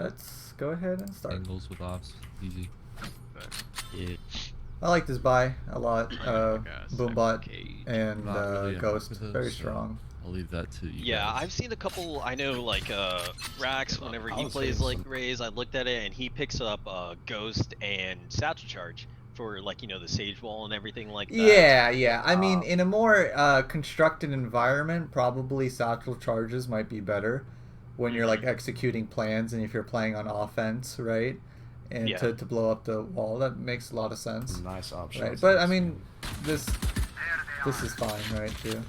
Let's go ahead and start. Angles with ops, easy. Yeah. I like this buy a lot. Boombot and Not really Ghost, with it, very so strong. I'll leave that to you. Yeah, guys. I've seen a couple. I know, like Rax. Whenever he plays like Raze, I looked at it and he picks up Ghost and Satchel Charge for like the Sage Wall and everything like that. Yeah. I mean, in a more constructed environment, probably Satchel Charges might be better when you're like executing plans and if you're playing on offense, right? And to blow up the wall, that makes a lot of sense. Nice option. Right, but I mean, this is fine, right? Too.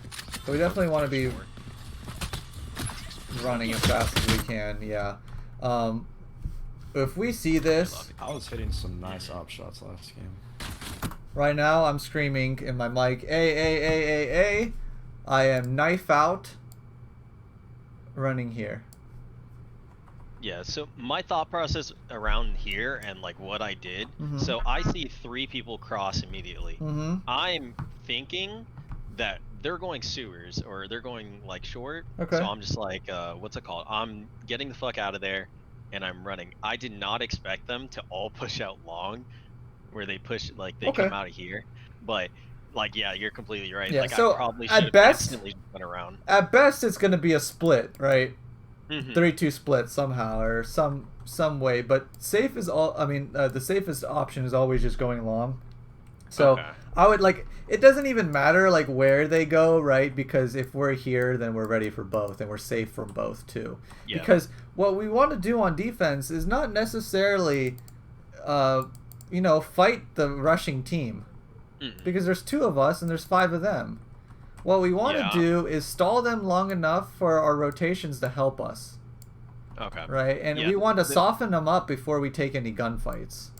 So we definitely want to be running as fast as we can. Yeah. If we see this, I was hitting some nice op shots last game. right now I'm screaming in my mic, A. I am knife out. Running here. Yeah, so my thought process around here and like what I did, so I see 3 people cross immediately. I'm thinking that they're going sewers or they're going like short. Okay. So I'm just like, what's it called? I'm getting the fuck out of there and I'm running. I did not expect them to all push out long where they push, like they come out of here. But like, yeah, you're completely right. Yeah, like so I probably should at have best, instantly went around. At best, it's going to be a split, right? 3-2 split somehow or some way, but safe is all. I mean, the safest option is always just going long. So I would like. It doesn't even matter like where they go, right? Because if we're here, then we're ready for both, and we're safe from both too. Yeah. Because what we want to do on defense is not necessarily, fight the rushing team, because there's 2 of us and there's 5 of them. What we want to do is stall them long enough for our rotations to help us. Okay. Right? And we want to soften them up before we take any gunfights.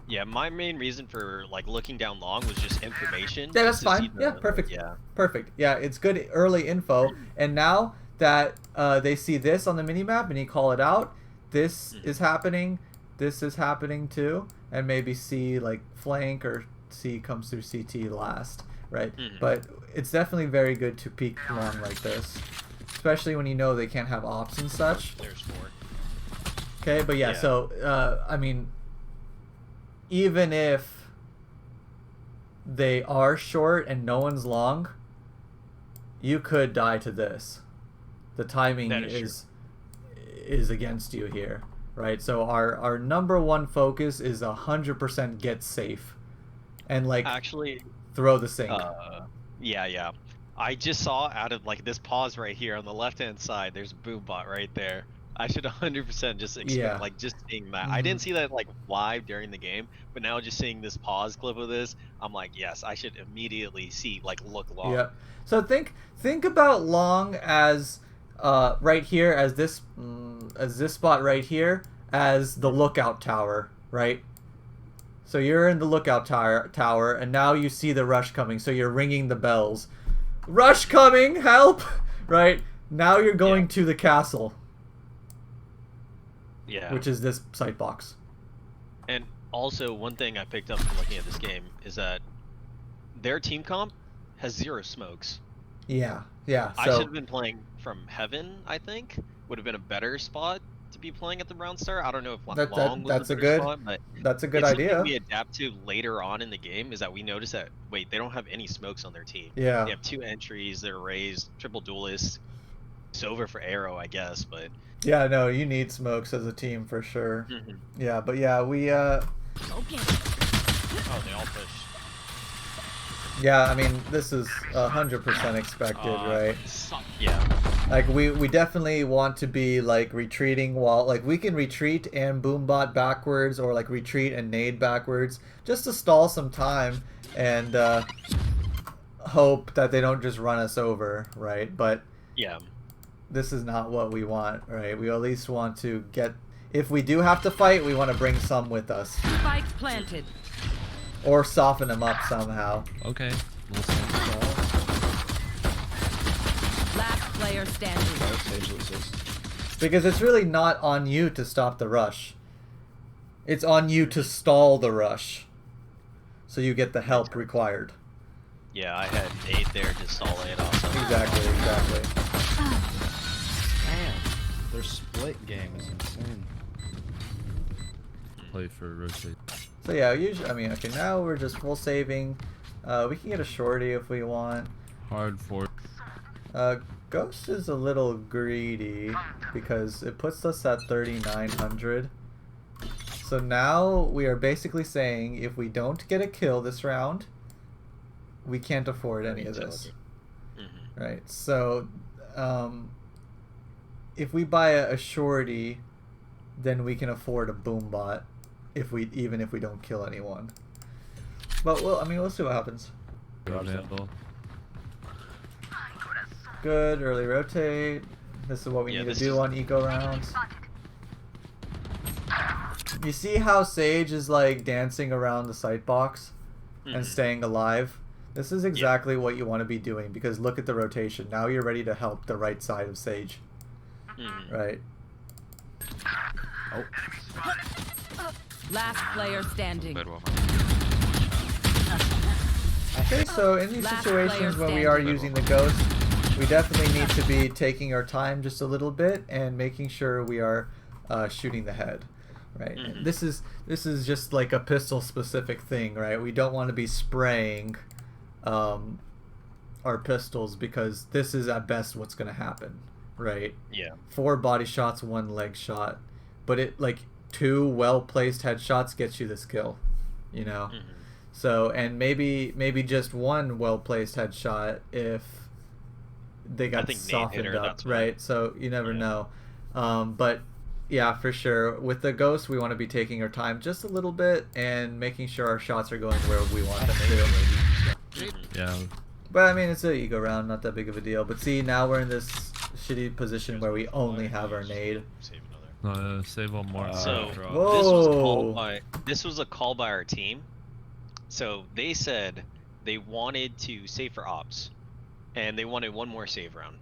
Yeah, my main reason for like looking down long was just information. Yeah, that's fine. Yeah, perfect. Yeah. Perfect. Yeah, it's good early info. And now that they see this on the minimap and you call it out, this is happening, this is happening too, and maybe C like flank or C comes through CT last. Right, but it's definitely very good to peek long like this, especially when you know they can't have ops and such. There's 4. Okay, but yeah, so I mean, even if they are short and no one's long, you could die to this. The timing is against you here, right? So our number 1 focus is 100% get safe, and like actually. Throw the sink. Yeah. I just saw out of like this pause right here on the left-hand side, there's Boombot right there. I should 100% just expect like just seeing that. I didn't see that like live during the game, but now just seeing this pause clip of this, I'm like, yes, I should immediately see like look long. Yeah. So think about long as right here as this spot right here as the lookout tower, right? So you're in the lookout tower, and now you see the rush coming, so you're ringing the bells. Rush coming! Help! Right? Now you're going to the castle. Yeah. Which is this sight box. And also, one thing I picked up from looking at this game is that their team comp has 0 smokes. Yeah. So I should have been playing from Heaven, I think. Would have been a better spot to be playing at the Brown Star. I don't know if long was the better spot, but that's a good idea. Something we adapt to later on in the game is that we notice that they don't have any smokes on their team. Yeah. They have 2 entries. They're raised, triple duelists. It's over for Arrow, I guess, but yeah, no, you need smokes as a team for sure. Yeah, but yeah, we Oh, they all push. Yeah, I mean, this is 100% expected, right? Yeah. Like, we definitely want to be, like, retreating while... Like, we can retreat and boombot backwards or, like, retreat and nade backwards just to stall some time and hope that they don't just run us over, right? But yeah, this is not what we want, right? We at least want to get... If we do have to fight, we want to bring some with us. Spike planted. Or soften them up somehow. Okay. Last player standing. Because it's really not on you to stop the rush. It's on you to stall the rush. So you get the help required. Yeah, I had Nate there to stall it also. Exactly. Man. Their split game is insane. Play for rotate. So yeah, usually, I mean, okay, now we're just full saving. We can get a shorty if we want. Hard for. Ghost is a little greedy because it puts us at 3,900. So now we are basically saying if we don't get a kill this round, we can't afford any of this. Right, so if we buy a shorty, then we can afford a boom bot even if we don't kill anyone. But well, I mean, we'll see what happens. Good, early rotate. This is what we need to do on eco rounds. You see how Sage is like dancing around the sight box and staying alive? This is exactly what you want to be doing because look at the rotation. Now you're ready to help the right side of Sage. Right. Oh. Last player standing. Okay, so in these situations when we are using the ghost, we definitely need to be taking our time just a little bit and making sure we are shooting the head. Right. This is just like a pistol specific thing, right? We don't want to be spraying our pistols because this is at best what's going to happen, right? Yeah. 4 body shots, 1 leg shot, but it like 2 well placed headshots gets you this kill, you know. So and maybe just 1 well placed headshot if they got softened up, right? So you never know, but. Yeah, for sure. With the ghost, we want to be taking our time just a little bit and making sure our shots are going where we want them to. Yeah. But I mean, it's an ego round, not that big of a deal. But see, now we're in this shitty position where we only have our nade. Save one more. So this was a call by our team. So they said they wanted to save for ops, and they wanted 1 more save round.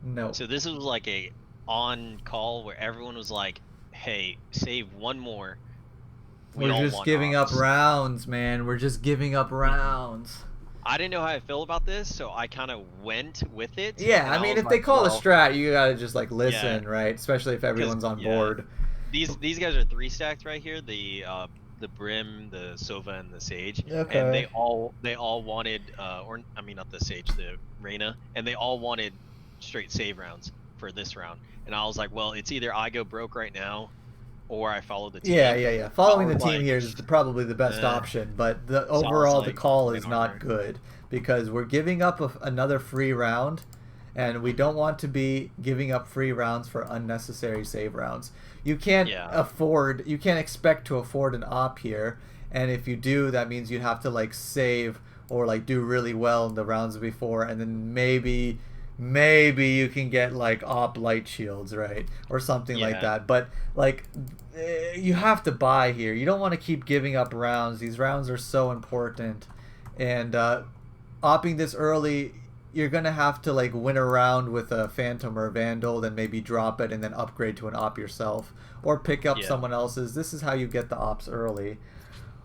No. So this was like a on call where everyone was like, hey, save 1 more. We're just giving up rounds, man. We're just giving up rounds. I didn't know how I feel about this, so I kind of went with it. Yeah, I mean, if they call a strat, you gotta just like listen, right? Especially if everyone's on board. These guys are 3 stacks right here. The Brim, the Sova, and the Sage. Okay. And they all wanted, or I mean not the Sage, the Reyna, and they all wanted straight save rounds for this round. And I was like, well, it's either I go broke right now, or I follow the team. Yeah. Following the team here is probably the best option, but the overall the call is not good because we're giving up another free round, and we don't want to be giving up free rounds for unnecessary save rounds. You can't you can't expect to afford an op here, and if you do, that means you'd have to like save or like do really well in the rounds before, and then maybe you can get like op light shields, right, or something like that. But like you have to buy here. You don't want to keep giving up rounds. These rounds are so important, and opping this early, you're gonna have to like win a round with a Phantom or a Vandal, then maybe drop it and then upgrade to an op yourself, or pick up someone else's. This is how you get the ops early,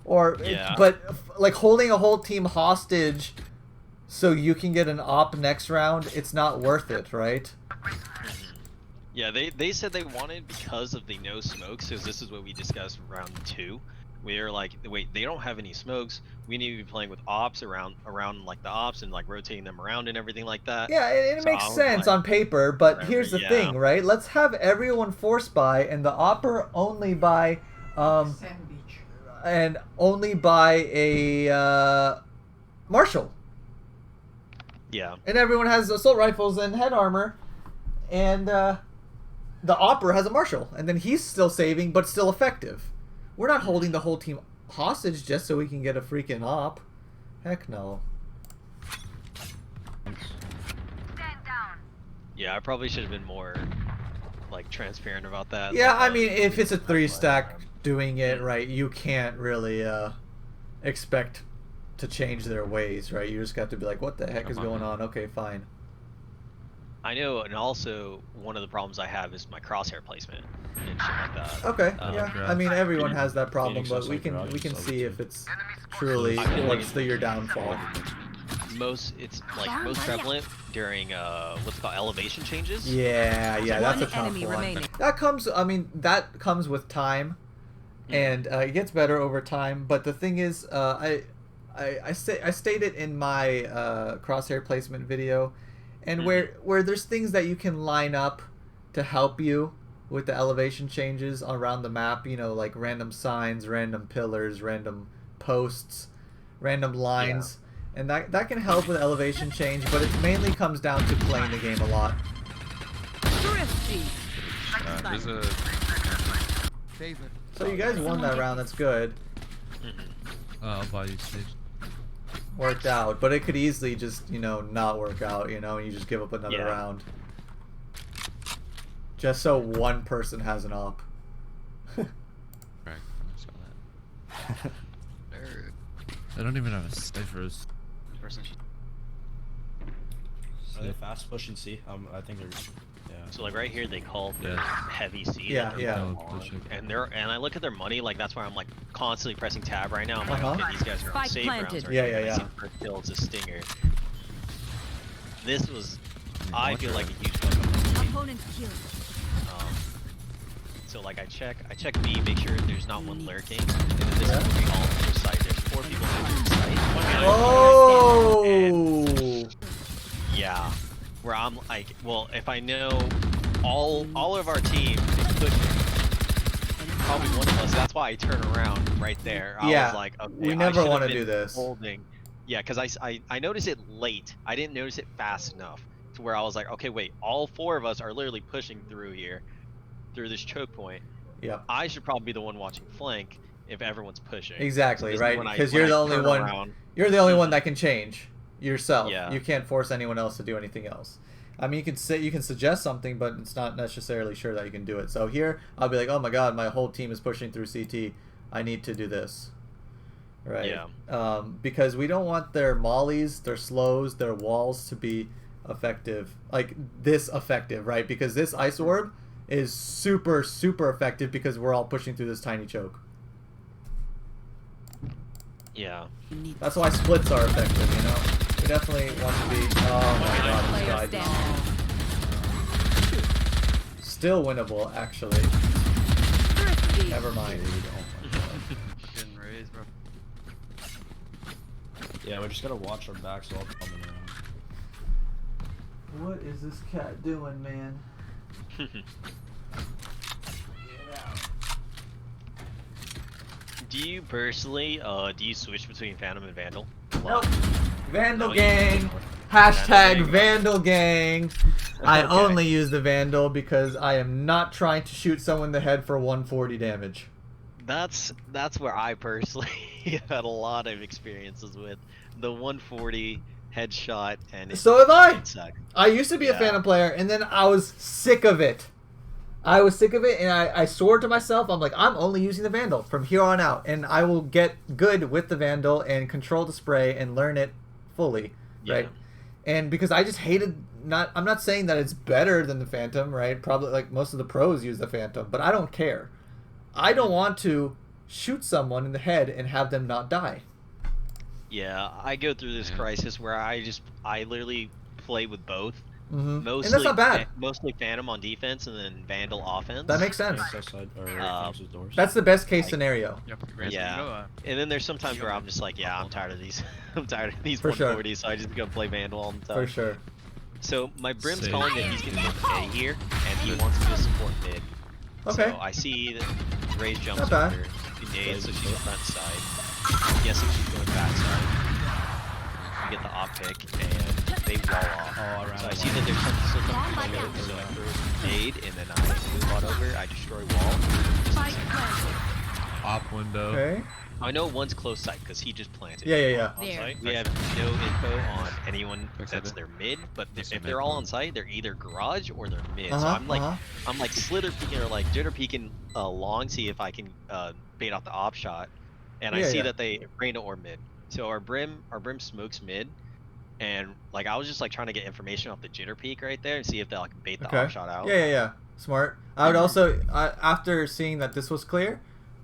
or but like holding a whole team hostage so you can get an op next round, it's not worth it, right? Yeah, they said they wanted because of the no smokes, because this is what we discussed round 2. We were like, wait, they don't have any smokes. We need to be playing with ops around like the ops and like rotating them around and everything like that. Yeah, it makes sense on paper, but here's the thing, right? Let's have everyone force buy and the opper only buy and only buy a Marshall. Yeah. And everyone has assault rifles and head armor, and the opera has a Marshall, and then he's still saving but still effective. We're not holding the whole team hostage just so we can get a freaking op. Heck no. Yeah, I probably should have been more like transparent about that. Yeah, I mean, if it's a 3-stack doing it right, you can't really expect to change their ways, right? You just got to be like, what the heck is going on? Okay, fine. I know, and also one of the problems I have is my crosshair placement and shit like that. Okay, yeah. I mean, everyone has that problem, but we can see if it's truly what's your downfall. it's like most prevalent during what's called elevation changes. Yeah, that's a One tough enemy one. remaining. That comes, I mean, that comes with time, and it gets better over time. But the thing is, I stated in my crosshair placement video, and where there's things that you can line up to help you with the elevation changes around the map. You know, like random signs, random pillars, random posts, random lines. And that can help with elevation change, but it mainly comes down to playing the game a lot. There's a... So you guys won that round, that's good. I'll buy you stage. Worked out, but it could easily just, you know, not work out, you know, and you just give up another round. Just so one person has an op. Right, I saw that. I don't even have a ciphers. Are they fast pushing C? I think they're. Yeah. So like right here, they call the heavy C. Yeah. And I look at their money, like that's why I'm like constantly pressing tab right now. I'm like, okay, these guys are on safe rounds right now. I see per kill, it's a stinger. This was, I feel like a huge fuck up. Opponent killed. So like I check B, make sure there's not one lurking, and then this is where we all enter site. There's 4 people entering site. Oh! Yeah, where I'm like, well, if I know all of our team is pushing, probably one of us. That's why I turn around right there. I was like, okay, we never want to do this. Holding. Yeah, because I noticed it late. I didn't notice it fast enough to where I was like, okay, wait, all 4 of us are literally pushing through here, through this choke point. Yeah. I should probably be the one watching flank if everyone's pushing. Exactly, so right? Because you're the only one. You're the only one that can change yourself. Yeah. You can't force anyone else to do anything else. I mean, you can suggest something, but it's not necessarily sure that you can do it. So here, I'll be like, oh my god, my whole team is pushing through CT. I need to do this. Right? Yeah. Because we don't want their mollies, their slows, their walls to be effective. Like, this effective, right? Because this ice orb is super, super effective because we're all pushing through this tiny choke. Yeah. That's why splits are effective, you know? We definitely want to be... Oh my god, this guy. Still winnable, actually. Never mind. Getting Raze, bro. Yeah, we just gotta watch our backs all coming in. What is this cat doing, man? Do you personally, do you switch between Phantom and Vandal? Nope. Vandal No, gang. Hashtag Vandal Vandal gang. I only use the Vandal because I am not trying to shoot someone in the head for 140 damage. That's where I personally have had a lot of experiences with the 140 headshot, and So have I. it sucks. I used to be a Phantom player, and then I was sick of it. I was sick of it, and I swore to myself, I'm like, I'm only using the Vandal from here on out, and I will get good with the Vandal and control the spray and learn it fully, right? And because I just hated, I'm not saying that it's better than the Phantom, right? Probably like most of the pros use the Phantom, but I don't care. I don't want to shoot someone in the head and have them not die. Yeah, I go through this crisis where I literally play with both. Mm-hmm. And that's not bad. Mostly Phantom on defense and then Vandal offense. That makes sense. Doors. That's the best case scenario. Yeah. And then there's sometimes where I'm just like, yeah, I'm tired of these. I'm tired of these For 140s, so I just go play Vandal all the time. For sure. So my Brim's calling that he's gonna get A here, and he wants me to support mid. Okay. So I see that Raze jumps Not bad. over nades, so she's front side. I'm guessing she's going back side. We get the op pick, and they wall off. So I see that there's still something over, so I throw nade, and then I move on over, I destroy wall. Op window. Okay. I know one's close sight, because he just planted. Yeah. On site. We have no info on anyone that's their mid, but if they're all on site, they're either garage or they're mid. So I'm like slither peeking or like jitter peeking long, see if I can bait out the op shot, and I see that they Reyna or mid. So our brim smokes mid, and like I was just like trying to get information off the jitter peek right there and see if they like bait the op shot out. Yeah. Smart. I would also after seeing that this was clear,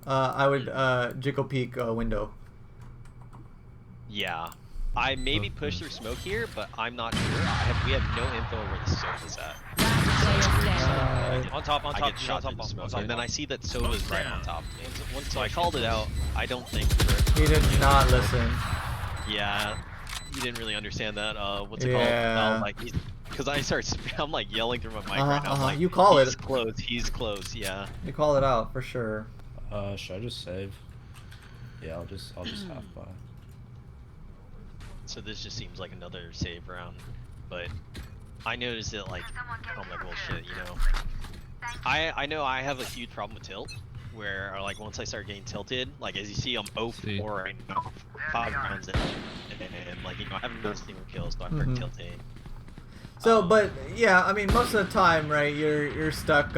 I would jiggle peek window. Yeah. I maybe push through smoke here, but I'm not sure. We have no info where the Sova is at. Last player standing. On top, I get he's shot on through the top, smoke, on top. and then I see that Sova's right on top. So I push, called it push. out. I don't think. He did not listen. Yeah, you didn't really understand that. What's it Yeah. called? Like, because I'm like yelling through my mic right now. I'm like, You call he's it. close. He's close. Yeah. You call it out for sure. Should I just save? Yeah, I'll just half buy. So this just seems like another save round, but I noticed that like I'm like, well shit, you know. I know I have a huge problem with tilt, where like once I start getting tilted, like as you see, I'm 0-4 right now, 5 rounds in, and like you know I haven't done single kills, so I start tilting. So, but yeah, I mean, most of the time, right? You're stuck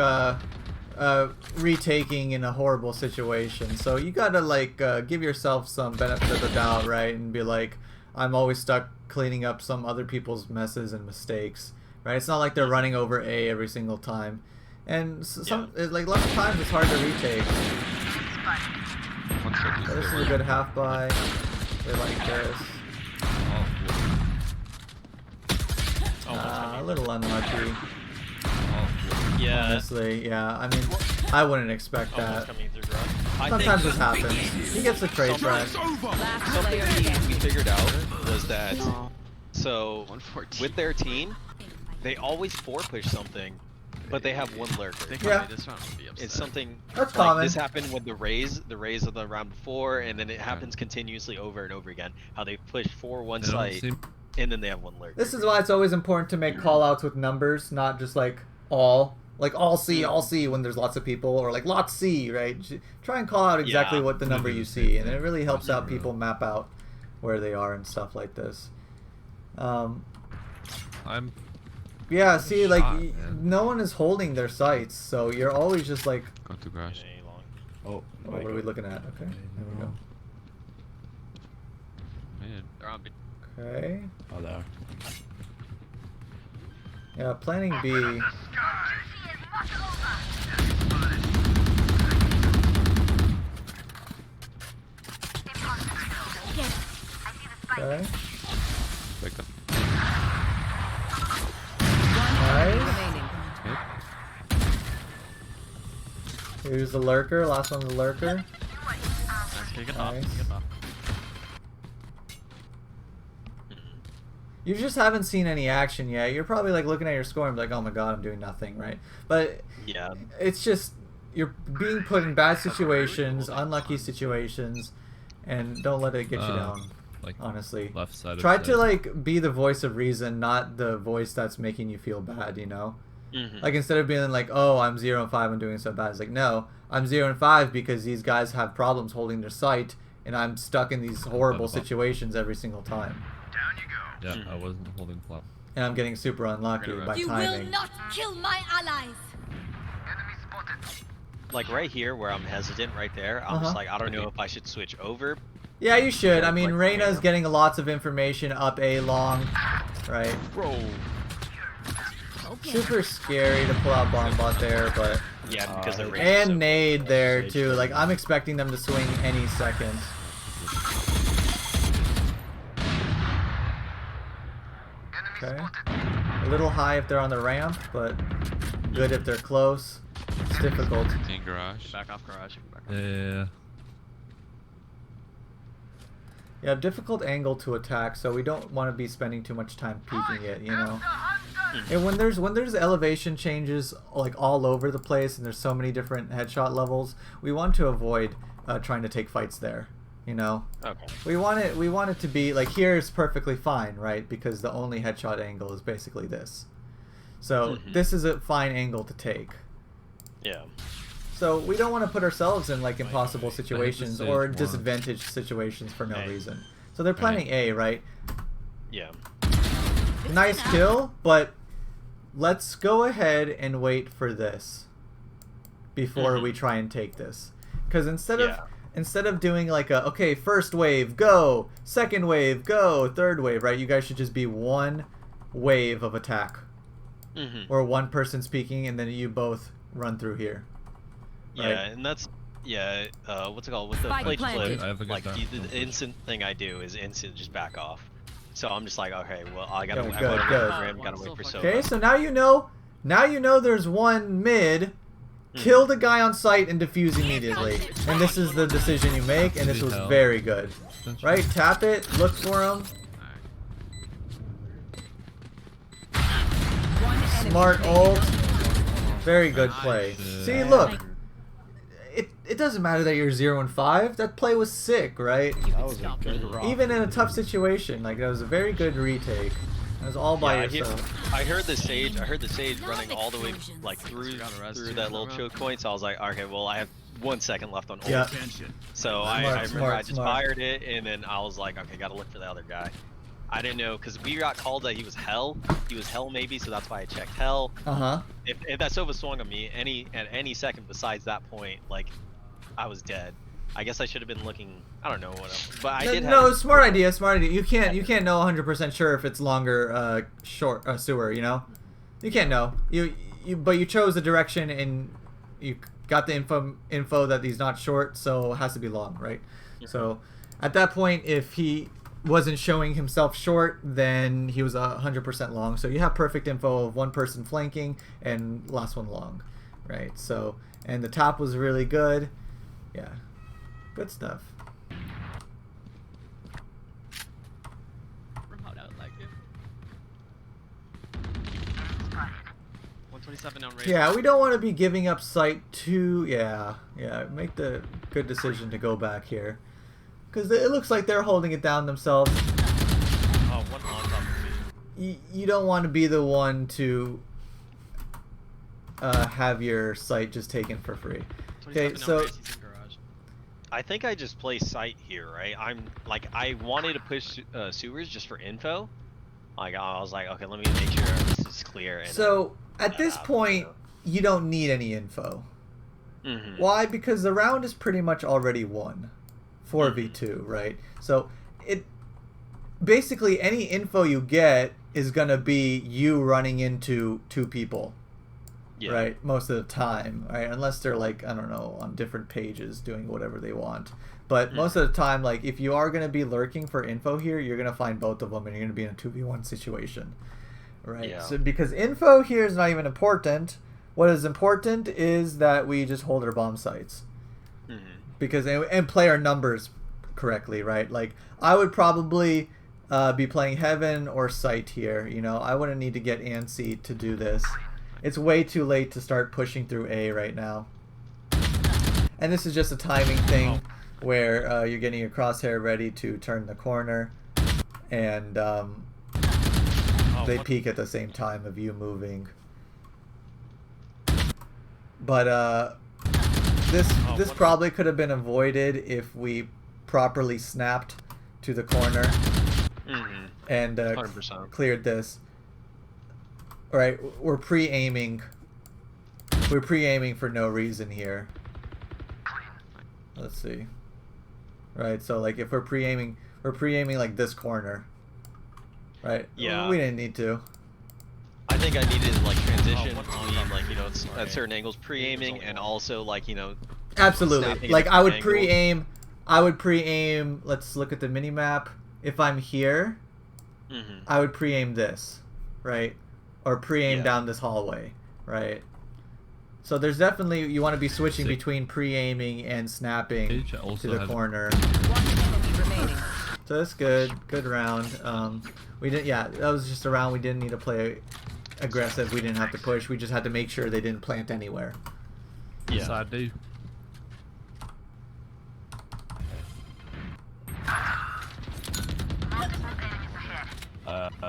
retaking in a horrible situation. So you gotta like give yourself some benefit of the doubt, right? And be like, I'm always stuck cleaning up some other people's messes and mistakes, right? It's not like they're running over A every single time, and like lots of times it's hard to retake. This is a good half buy. They like this. A little unlucky. Yeah. Honestly, yeah. I mean, I wouldn't expect that. Coming through garage. Sometimes this happens. He gets a trade back. Last Something player we standing. figured out was that so 114. with their team, they always 4-push something, but they have one lurker. Yeah. This round would be upset. It's something That's like common. this happened with the Raze of the round before, and then it happens continuously over and over again. How they push 4 one They don't site, seem- and then they have one lurker. This is why it's always important to make call-outs with numbers, not just like all C when there's lots of people, or like lot C, right? Try and call out exactly Yeah. what the number you see, and it really helps out people map out where they are and stuff like this. I'm Yeah, see, like shot, man. no one is holding their sights, so you're always just like, going to garage. Oh, what are we looking at? Okay, there we go. Man, They're on B. Okay. Oh, there. Yeah, planning B. Okay. like that. Nice. Remaining. Okay. Here's the lurker. Last one's the lurker. Nice, kick it off. Nice. Kick it off. You just haven't seen any action yet. You're probably like looking at your score and be like, oh my god, I'm doing nothing, right? But Yeah. it's just you're being put in bad situations, unlucky situations, and don't let it get you down. Like Honestly, left side. try of to like be the voice of reason, not the voice that's making you feel bad. You know, like instead of being like, oh, I'm 0 and 5, I'm doing so bad. It's like, no, I'm 0 and 5 because these guys have problems holding their sight, and I'm stuck in these horrible situations every single time, Yeah, I wasn't holding Plat. and I'm getting super unlucky Right. by You timing. will not kill my allies. Like right here where I'm hesitant right there, I'm just like, I don't know if I should switch over. Yeah, you should. I mean, Like, Reyna's yeah. getting lots of information up A long, right? Bro. Super scary to pull out bomb bot there, but Yeah, because the Raze is and so nade there too. Like I'm expecting them to swing any second. Okay, a little high if they're on the ramp, but good if they're close. It's difficult. In garage. Back off garage. Back off. Yeah. Yeah, difficult angle to attack, so we don't want to be spending too much time peeking it, you know. And when there's elevation changes like all over the place, and there's so many different headshot levels, we want to avoid trying to take fights there, you know. Okay. We want it to be like here's perfectly fine, right? Because the only headshot angle is basically this. So this is a fine angle to take. Yeah. So we don't want to put ourselves in like impossible I situations have to or save one. disadvantaged situations for no Right. reason. So they're planning A, right? Yeah. Nice kill, but let's go ahead and wait for this before we try and take this. Because instead of doing like a okay, first wave go, second wave go, third wave, right? You guys should just be one wave of attack, or one person speaking, and then you both run through here. Right? Yeah, and that's what's it called with the Spike plate planted. flip? I have a good Like start. the instant thing I do is instant just back off. So I'm just like, okay, well, I gotta, Okay, I good, gotta good. wait for him, gotta wait for Sova. Okay, so now you know. Now you know there's one mid. Kill the guy on site and defuse immediately. And this is the decision you make, and this was very good. Right? Tap it, look for him. Smart ult. Very good play. See, look. It doesn't matter that you're 0 and 5. That play was sick, right? That was a good rock. Even in a tough situation, like that was a very good retake. It was all by yourself. I heard the Sage. I heard the Sage running all the way like through that little choke point. So I was like, okay, well, I have 1 second left on ult. Yeah. So I remember I just fired it, and then I was like, okay, gotta look for the other guy. I didn't know because we got called that he was hell. He was hell maybe, so that's why I checked hell. If that Sova swung on me at any second besides that point, like I was dead. I guess I should have been looking. I don't know what else, but I did. No, smart idea. Smart idea. You can't know 100% sure if it's longer sewer. You know, you can't know. But you chose the direction and you got the info that he's not short, so it has to be long, right? So at that point, if he wasn't showing himself short, then he was 100% long. So you have perfect info of one person flanking and last one long, right? So and the top was really good. Yeah. Good stuff. Remote out like it. 127 on Raze. Yeah, we don't want to be giving up sight too. Yeah, make the good decision to go back here. Because it looks like they're holding it down themselves. Oh, one on top of me. You don't want to be the one to have your sight just taken for free. Okay, so I think I just play sight here, right? I'm like, I wanted to push sewers just for info. Like, I was like, okay, let me make sure this is clear. And, so at this point, you don't need any info. Why? Because the round is pretty much already won. 4v2, right? So it basically any info you get is gonna be you running into 2 people. Right, most of the time, right? Unless they're like, I don't know, on different pages doing whatever they want. But most of the time, like, if you are going to be lurking for info here, you're going to find both of them and you're going to be in a 2v1 situation, right? Yeah. So because info here is not even important. What is important is that we just hold our bomb sites. Because and play our numbers correctly, right? Like, I would probably be playing Heaven or Sight here, you know? I wouldn't need to get antsy to do this. It's way too late to start pushing through A right now. And this is just a timing thing where you're getting your crosshair ready to turn the corner. And they peek at the same time of you moving. But this probably could have been avoided if we properly snapped to the corner and 100%. cleared this. Right, we're pre-aiming. We're pre-aiming for no reason here. Let's see. Right, so like if we're pre-aiming like this corner. Right? Yeah. We didn't need to. I think I needed like transition between like, you know, at certain angles pre-aiming and also like, you know, absolutely. Like I would pre-aim. Let's look at the mini map. If I'm here, I would pre-aim this, right? Or pre-aim down this hallway, right? So there's definitely, you want to be switching between pre-aiming and snapping to the corner. So that's good. Good round. We didn't. Yeah, that was just a round. We didn't need to play aggressive. We didn't have to push. We just had to make sure they didn't plant anywhere. Yes, I do.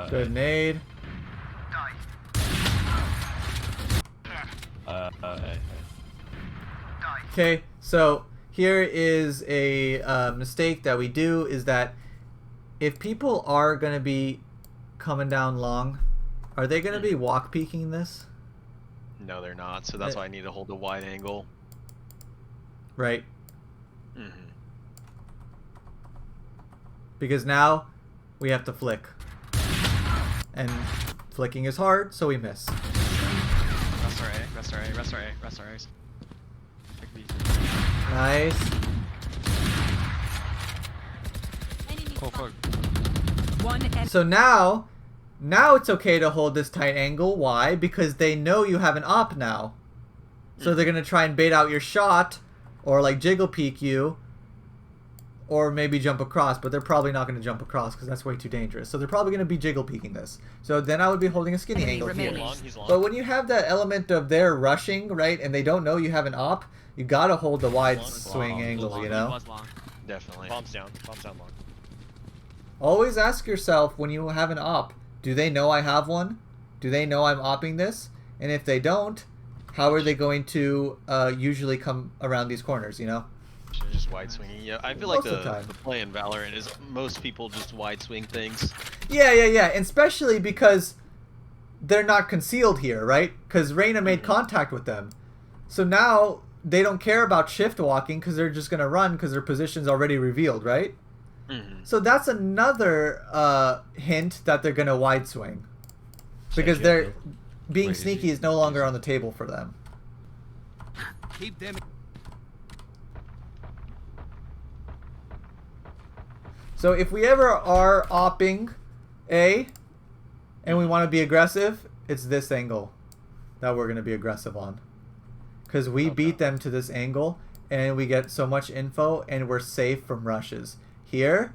Good nade. Okay, so here is a mistake that we do is that if people are going to be coming down long, are they going to be walk peeking this? No, they're not. So that's why I need to hold a wide angle. Right. Because now we have to flick. And flicking is hard, so we miss. Rest our A. Nice. Enemy Oh fuck. So now it's okay to hold this tight angle. Why? Because they know you have an op now. So they're going to try and bait out your shot or like jiggle peek you or maybe jump across, but they're probably not going to jump across because that's way too dangerous. So they're probably going to be jiggle peeking this. So then I would be holding a skinny angle here. He's long. But when you have that element of they're rushing, right, and they don't know you have an op, you got to hold the wide swing angle, you know? Definitely. Bombs down long. Always ask yourself when you have an op, do they know I have one? Do they know I'm opping this? And if they don't, how are they going to usually come around these corners, you know? Just wide swinging. Yeah, I feel Most like of the time. the play in Valorant is most people just wide swing things. Yeah. And especially because they're not concealed here, right? Because Reyna made contact with them. So now they don't care about shift walking because they're just going to run because their position's already revealed, right? So that's another hint that they're going to wide swing. Because they're being sneaky is no longer on the table for them. Keep them. So if we ever are opping A and we want to be aggressive, it's this angle that we're going to be aggressive on. Because we beat them to this angle and we get so much info and we're safe from rushes. Here,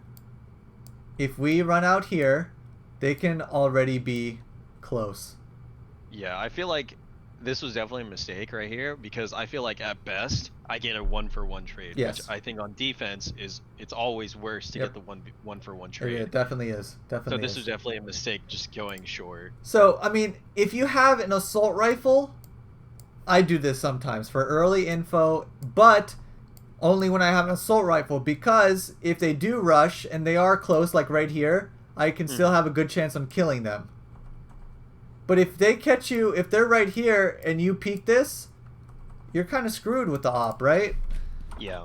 if we run out here, they can already be close. Yeah, I feel like this was definitely a mistake right here because I feel like at best I get a 1-for-1 trade. Yes. Which I think on defense it's always worse to get the 1-for-1 trade. Yeah, it definitely is. So this was definitely a mistake just going short. So, I mean, if you have an assault rifle, I do this sometimes for early info, but only when I have an assault rifle because if they do rush and they are close, like right here, I can still have a good chance on killing them. But if they catch you, if they're right here and you peek this, you're kind of screwed with the op, right? Yeah.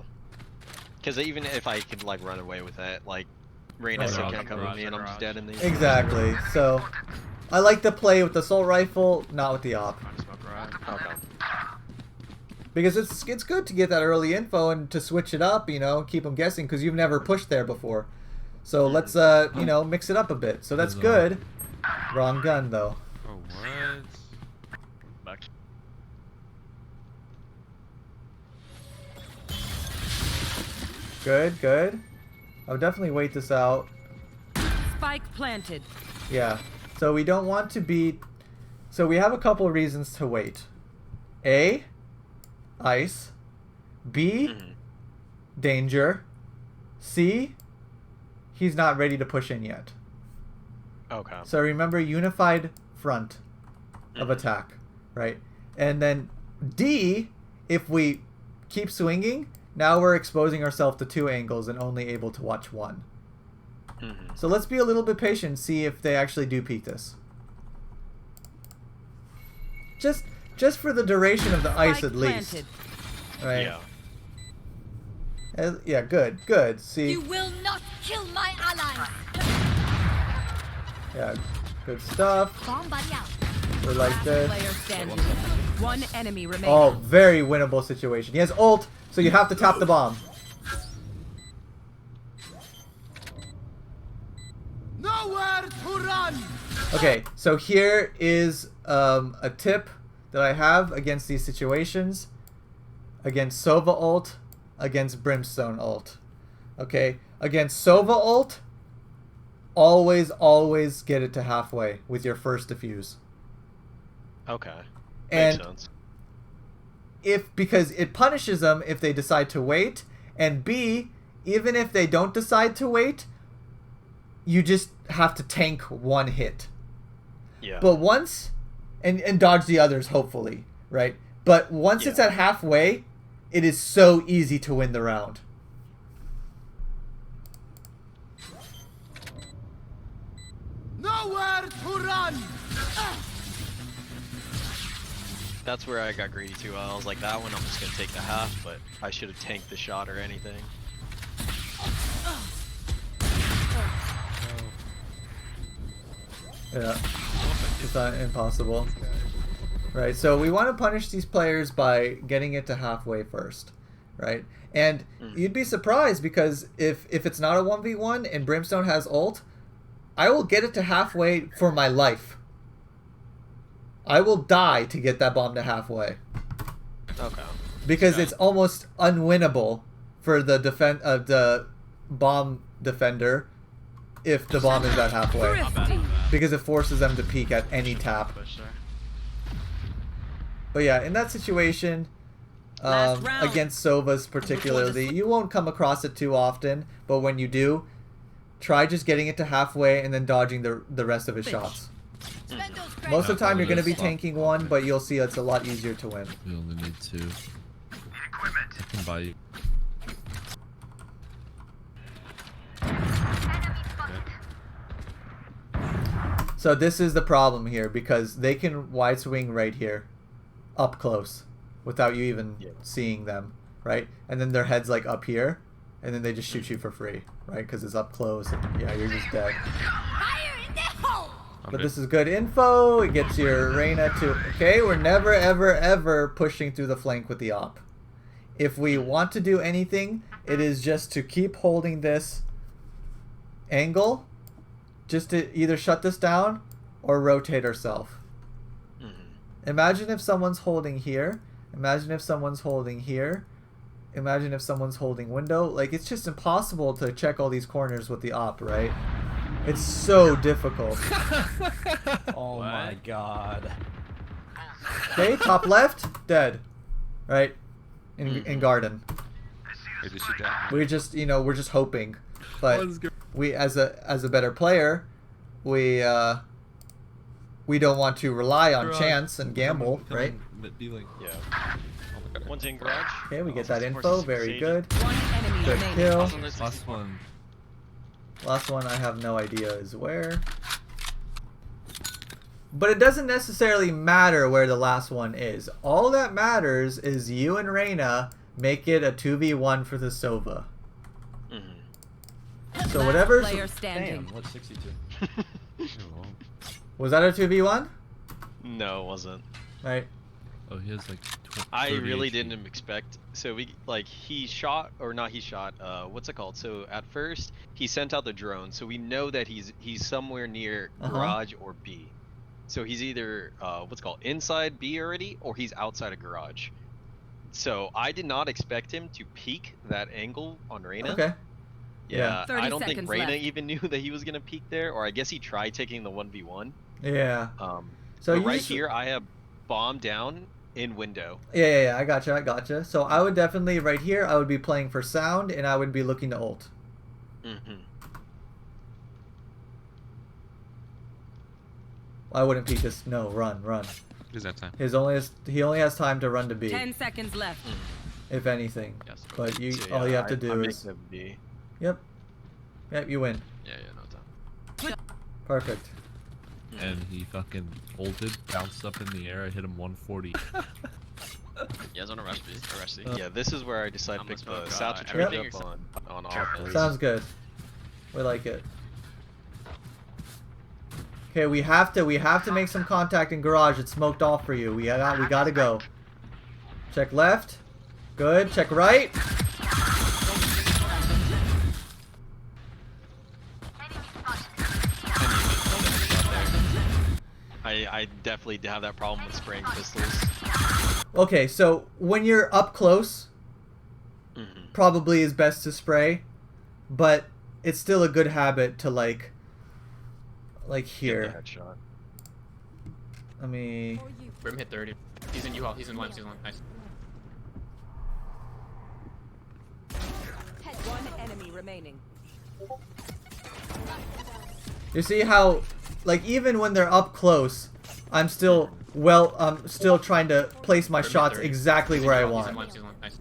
Because even if I could like run away with that, like Reyna still can't come with me and I'm just dead in these. Exactly. So I like to play with the assault rifle, not with the op. Okay. Because it's good to get that early info and to switch it up, you know, keep them guessing because you've never pushed there before. So let's, you know, mix it up a bit. So that's good. Wrong gun, though. Oh, what? Back. Good. I'll definitely wait this out. Spike planted. Yeah. So we don't want to be... So we have a couple of reasons to wait. A, ice. B, danger. C, he's not ready to push in yet. Okay. So remember, unified front of attack, right? And then D, if we keep swinging, now we're exposing ourselves to 2 angles and only able to watch 1. So let's be a little bit patient, see if they actually do peek this. Just for the duration of the ice at least. Right? Yeah. Yeah, good. See? You will not kill my allies. Yeah, good stuff. Bomb buddy out. We're like this. Player standing. One enemy remaining. Oh, very winnable situation. He has ult, so you have to tap the bomb. Nowhere to run. Okay, so here is a tip that I have against these situations. Against Sova ult, against Brimstone ult. Okay, against Sova ult, always get it to halfway with your first defuse. Okay. And Makes sense. because it punishes them if they decide to wait, and B, even if they don't decide to wait, you just have to tank 1 hit. Yeah. But once, and dodge the others, hopefully, right? But once it's at halfway, it is so easy to win the round. Nowhere to run. That's where I got greedy too. I was like, that one I'm just gonna take the half, but I should have tanked the shot or anything. Yeah, it's not impossible. Right, so we want to punish these players by getting it to halfway first, right? And you'd be surprised because if it's not a 1v1 and Brimstone has ult, I will get it to halfway for my life. I will die to get that bomb to halfway. Okay. Because Okay. it's almost unwinnable for the bomb defender if the bomb is at halfway. Not bad. Because it forces them to peek at any tap. Push there. But yeah, in that situation, Last round. against Sovas particularly, you won't come across it too often, but when you do, try just getting it to halfway and then dodging the rest of his shots. Spend those credits. Most of the time you're going to be Stop. tanking one, but you'll see it's a lot easier to win. We only need 2. I can buy you. So this is the problem here, because they can wide swing right here, up close, without you even seeing them, right? And then their head's like up here, and then they just shoot you for free, right? Because it's up close, and yeah, you're just dead. Fire in the hole! But this is good info. It gets your Reyna to... Okay, we're never, ever, ever pushing through the flank with the op. If we want to do anything, it is just to keep holding this angle, just to either shut this down or rotate ourselves. Imagine if someone's holding here. Imagine if someone's holding here. Imagine if someone's holding window. Like, it's just impossible to check all these corners with the op, right? It's so difficult. Oh my god. Okay, top left, dead. Right? In garden. Wait, did she die? We're just, we're just hoping. But we, as a better player, we don't want to rely on chance and gamble, right? Yeah. One's in garage. Okay, we get that info. Very good. One enemy Good remaining. kill. Last one. Last one, I have no idea is where. But it doesn't necessarily matter where the last one is. All that matters is you and Reyna make it a 2v1 for the Sova. So Last whatever's... player standing. Damn, what's 62? Was that a 2v1? No, it wasn't. Right. Oh, he has like. I 30 really HP. didn't expect. So he shot, or not he shot, what's it called? So at first he sent out the drone, so we know that he's somewhere near garage or B. So he's either what's it called, inside B already, or he's outside of garage. So I did not expect him to peek that angle on Reyna. Okay. Yeah, 30 I don't think seconds Reyna left. even knew that he was gonna peek there, or I guess he tried taking the 1v1. Yeah. So you right just- here I have bomb down in window. Yeah, I gotcha. So I would definitely, right here, I would be playing for sound, and I would be looking to ult. I wouldn't peek this. No, run. Is that time? He only has time to run to B, 10 seconds left. if anything. Yes. But you, So, all you yeah, have to I do make is, the B. yep, you win. Yeah, no time. Perfect. And he fucking ulted, bounced up in the air. I hit him 140. Yeah, it's on a rush B. A rush C. Yeah, this is where I decided to I'm pick gonna the smoke, Satchel everything up except- on offense. Sounds good. We like it. Okay, we have to make some contact in garage. It's smoked off for you. We gotta go. Check left. Good. Check right. I definitely have that problem with spraying pistols. Okay, so when you're up close, probably is best to spray, but it's still a good habit to like here. Get the headshot. Let me. Brim hit 30. He's in U-Haul. He's in limes. He's in limes. Nice. One enemy remaining. You see how, like, even when they're up close, I'm still trying to place my Brim hit shots 30. exactly He's in where I U-Haul, want. He's in limes. He's in limes.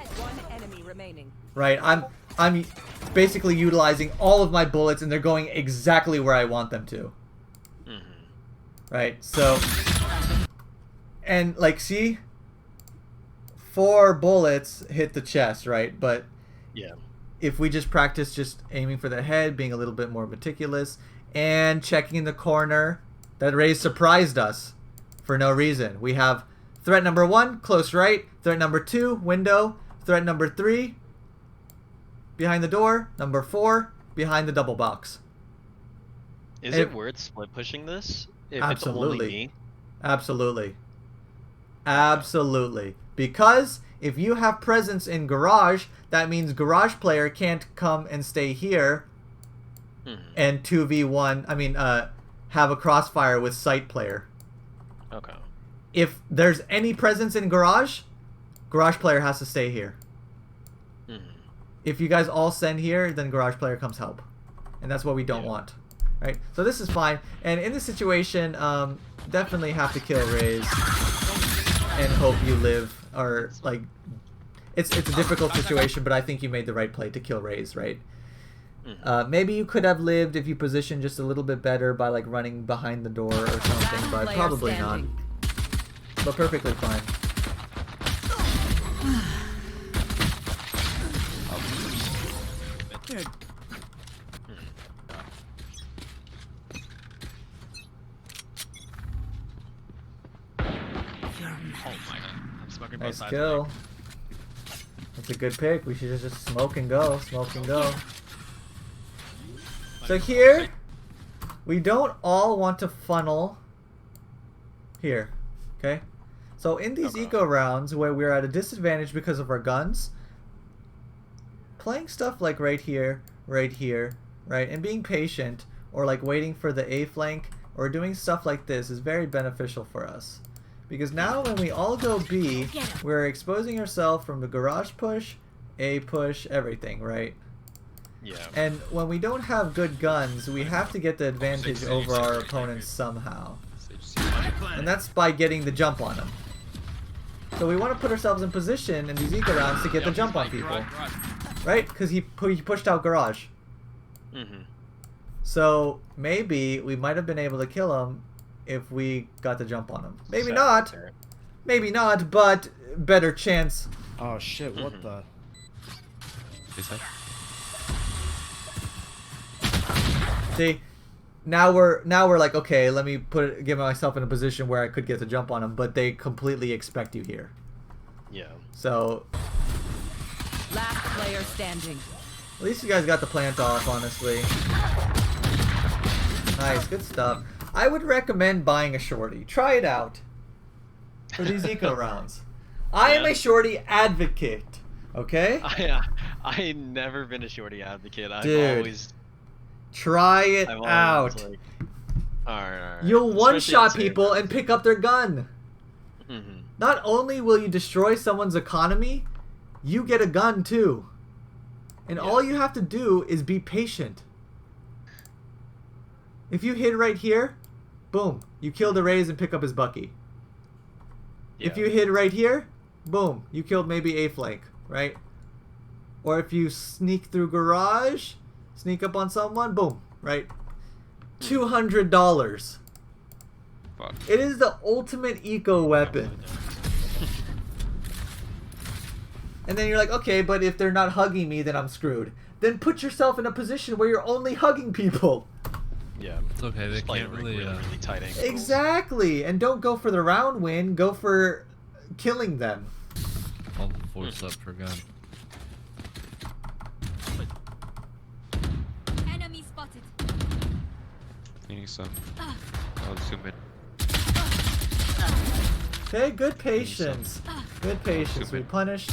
Nice. One enemy remaining. Right? I'm basically utilizing all of my bullets, and they're going exactly where I want them to. Right? So, and like, see, 4 bullets hit the chest, right? But Yeah. if we just practice just aiming for the head, being a little bit more meticulous, and checking in the corner, that Raze surprised us for no reason. We have threat number 1, close right. Threat number 2, window. Threat number 3, behind the door. Number 4, behind the double box. Is it worth split pushing this? If Absolutely. It's only me? Absolutely. Absolutely. Because if you have presence in garage, that means garage player can't come and stay here and 2v1, I mean, have a crossfire with site player. Okay. If there's any presence in garage player has to stay here. If you guys all send here, then garage player comes help. And that's what we don't want. Right? So this is fine. And in this situation, definitely have to kill Raze and hope you live. Or, like, it's a difficult situation, but I think you made the right play to kill Raze, right? Maybe you could have lived if you positioned just a little bit better by, like, running behind the door or something, but probably not. But perfectly fine. Oh my god. I'm smoking both Nice sides. kill. That's a good pick. We should just smoke and go. Smoke and go. So here, we don't all want to funnel here. Okay? So in these eco rounds where we're at a disadvantage because of our guns, playing stuff like right here, right, and being patient, or like waiting for the A flank, or doing stuff like this is very beneficial for us. Because now when we all go B, we're exposing ourselves from the garage push, A push, everything, right? Yeah. And when we don't have good guns, we have to get the advantage over our opponents somehow. And that's by getting the jump on them. So we want to put ourselves in position in these eco rounds to get the jump on people. Right? Because he pushed out garage. So maybe we might have been able to kill him if we got the jump on him. Maybe not. Maybe not, but better chance. Oh shit, what the? Is that? See, now we're like, okay, let me get myself in a position where I could get the jump on him, but they completely expect you here. Yeah. So Last player standing. at least you guys got the plant off, honestly. Nice, good stuff. I would recommend buying a shorty. Try it out for these eco rounds. I am a shorty advocate. Okay? I never been a shorty advocate. I've Dude, always try it out. Like, alright. You'll one-shot Especially at people and pick up their gun. Not only will you destroy someone's economy, you get a gun too. And all you have to do is be patient. If you hit right here, boom, you kill the Raze and pick up his Bucky. If you hit right here, boom, you killed maybe A flank, right? Or if you sneak through garage, sneak up on someone, boom, right? $200. Fuck. It is the ultimate eco weapon. And then you're like, okay, but if they're not hugging me, then I'm screwed. Then put yourself in a position where you're only hugging people. Yeah. It's okay, they can't really tight angles. Exactly. And don't go for the round win, go for killing them. I'll force up for gun. Enemy spotted. Needing some. I'll zoom in. Okay, good patience. Good patience. We punished.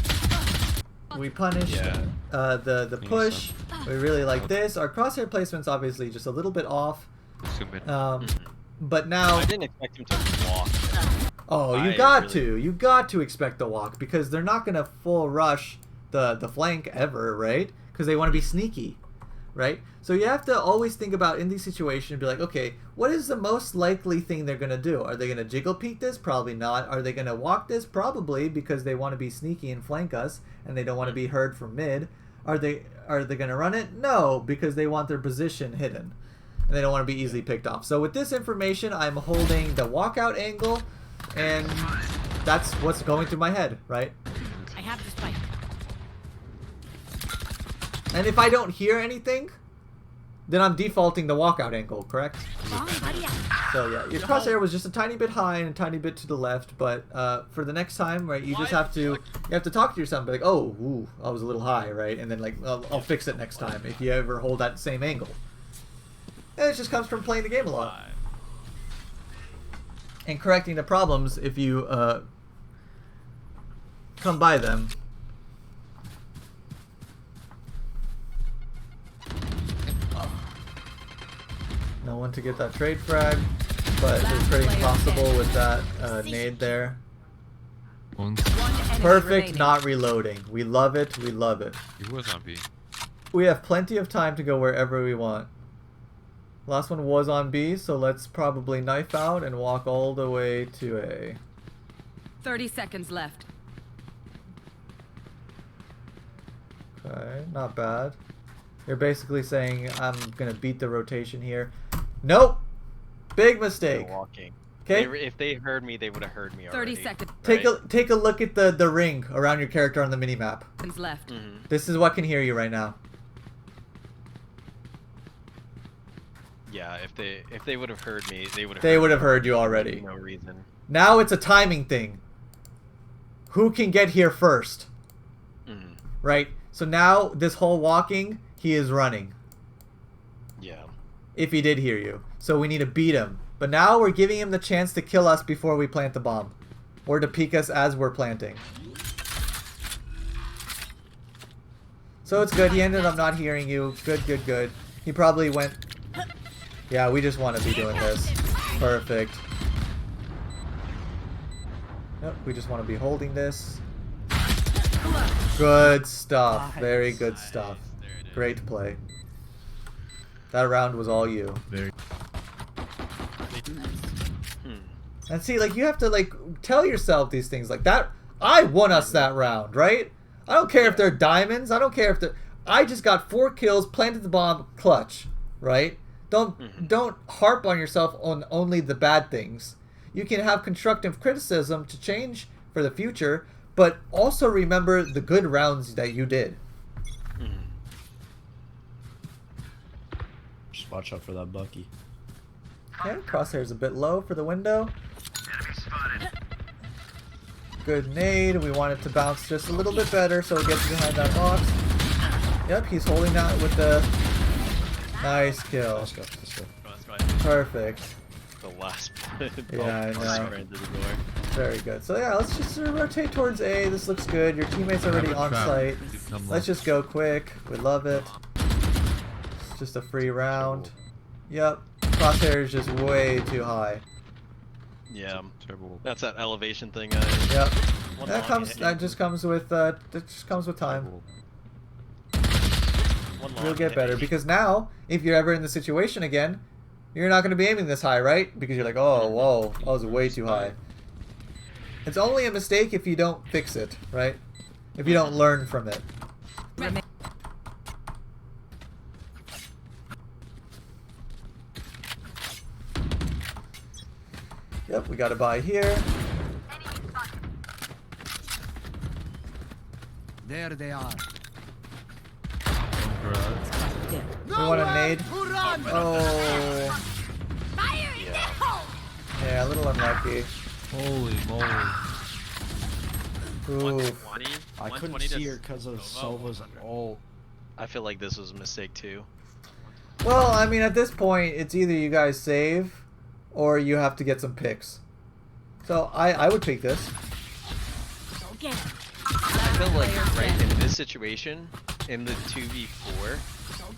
We punished the push. We really like this. Our crosshair placement's obviously just a little bit off. Zoom in. But now. I didn't expect him to walk. Oh, you got to expect the walk because they're not gonna full rush the flank ever, right? Because they want to be sneaky, right? So you have to always think about in these situations, be like, okay, what is the most likely thing they're gonna do? Are they gonna jiggle peek this? Probably not. Are they gonna walk this? Probably, because they want to be sneaky and flank us, and they don't want to be heard from mid. Are they gonna run it? No, because they want their position hidden, and they don't want to be easily picked off. So with this information, I'm holding the walkout angle, and that's what's going through my head, right? I have the spike. And if I don't hear anything, then I'm defaulting the walkout angle, correct? So So yeah, your crosshair was just a tiny bit high and a tiny bit to the left, but for the next time, right, you just have to talk to yourself and be like, oh, ooh, I was a little high, right, and then like I'll fix it next time if you ever hold that same angle. And it just comes from playing the game a lot and correcting the problems if you come by them. No one to get that trade frag, but it was pretty impossible with that nade there. Perfect not reloading. We love it, we love it. He was on B. We have plenty of time to go wherever we want. Last one was on B, so let's probably knife out and walk all the way to A. 30 seconds left. Okay, not bad. You're basically saying I'm gonna beat the rotation here. Nope! Big mistake. Walking. Okay. If they heard me, they would have heard me 30 already. seconds. Take a look at the ring around your character on the minimap. Left. This is what can hear you right now. Yeah, if they would have heard me, they would have. They would have heard you already. No reason. Now it's a timing thing. Who can get here first? Right? So now this whole walking, he is running. Yeah. If he did hear you. So we need to beat him. But now we're giving him the chance to kill us before we plant the bomb. Or to peek us as we're planting. So it's good. He ended up not hearing you. Good, good, good. He probably went... Yeah, we just want to be doing this. Perfect. Yep, we just want to be holding this. Good stuff. Very good stuff. Great play. That round was all you. Very. And see, like, you have to, like, tell yourself these things like that. I won us that round, right? I don't care if they're diamonds. I don't care if they're... I just got 4 kills, planted the bomb, clutch, right? Don't harp on yourself on only the bad things. You can have constructive criticism to change for the future, but also remember the good rounds that you did. Just watch out for that Bucky. Okay, crosshair's a bit low for the window. Good nade. We want it to bounce just a little bit better so it gets behind that box. Yep, he's holding that with the... Nice kill. Let's go. Let's go. Perfect. The last. Yeah, I know. Ran to the door. Very good. So yeah, let's just rotate towards A. This looks good. Your teammate's already on site. Let's just go quick. We love it. It's just a free round. Yep. Crosshair is just way too high. Yeah. Terrible. That's that elevation thing, guys. Yep. That just comes with time. We'll get better because now, if you're ever in the situation again, you're not going to be aiming this high, right? Because you're like, oh, whoa, that was way too high. It's only a mistake if you don't fix it, right? If you don't learn from it. Yep, we got to buy here. There they are. We want a nade. Oh. Yeah, a little unlucky. Holy moly. Oof. I couldn't see her because of Silva's ult. I feel like this was a mistake too. Well, I mean, at this point, it's either you guys save or you have to get some picks. So I would pick this. I feel like right in this situation, in the 2v4,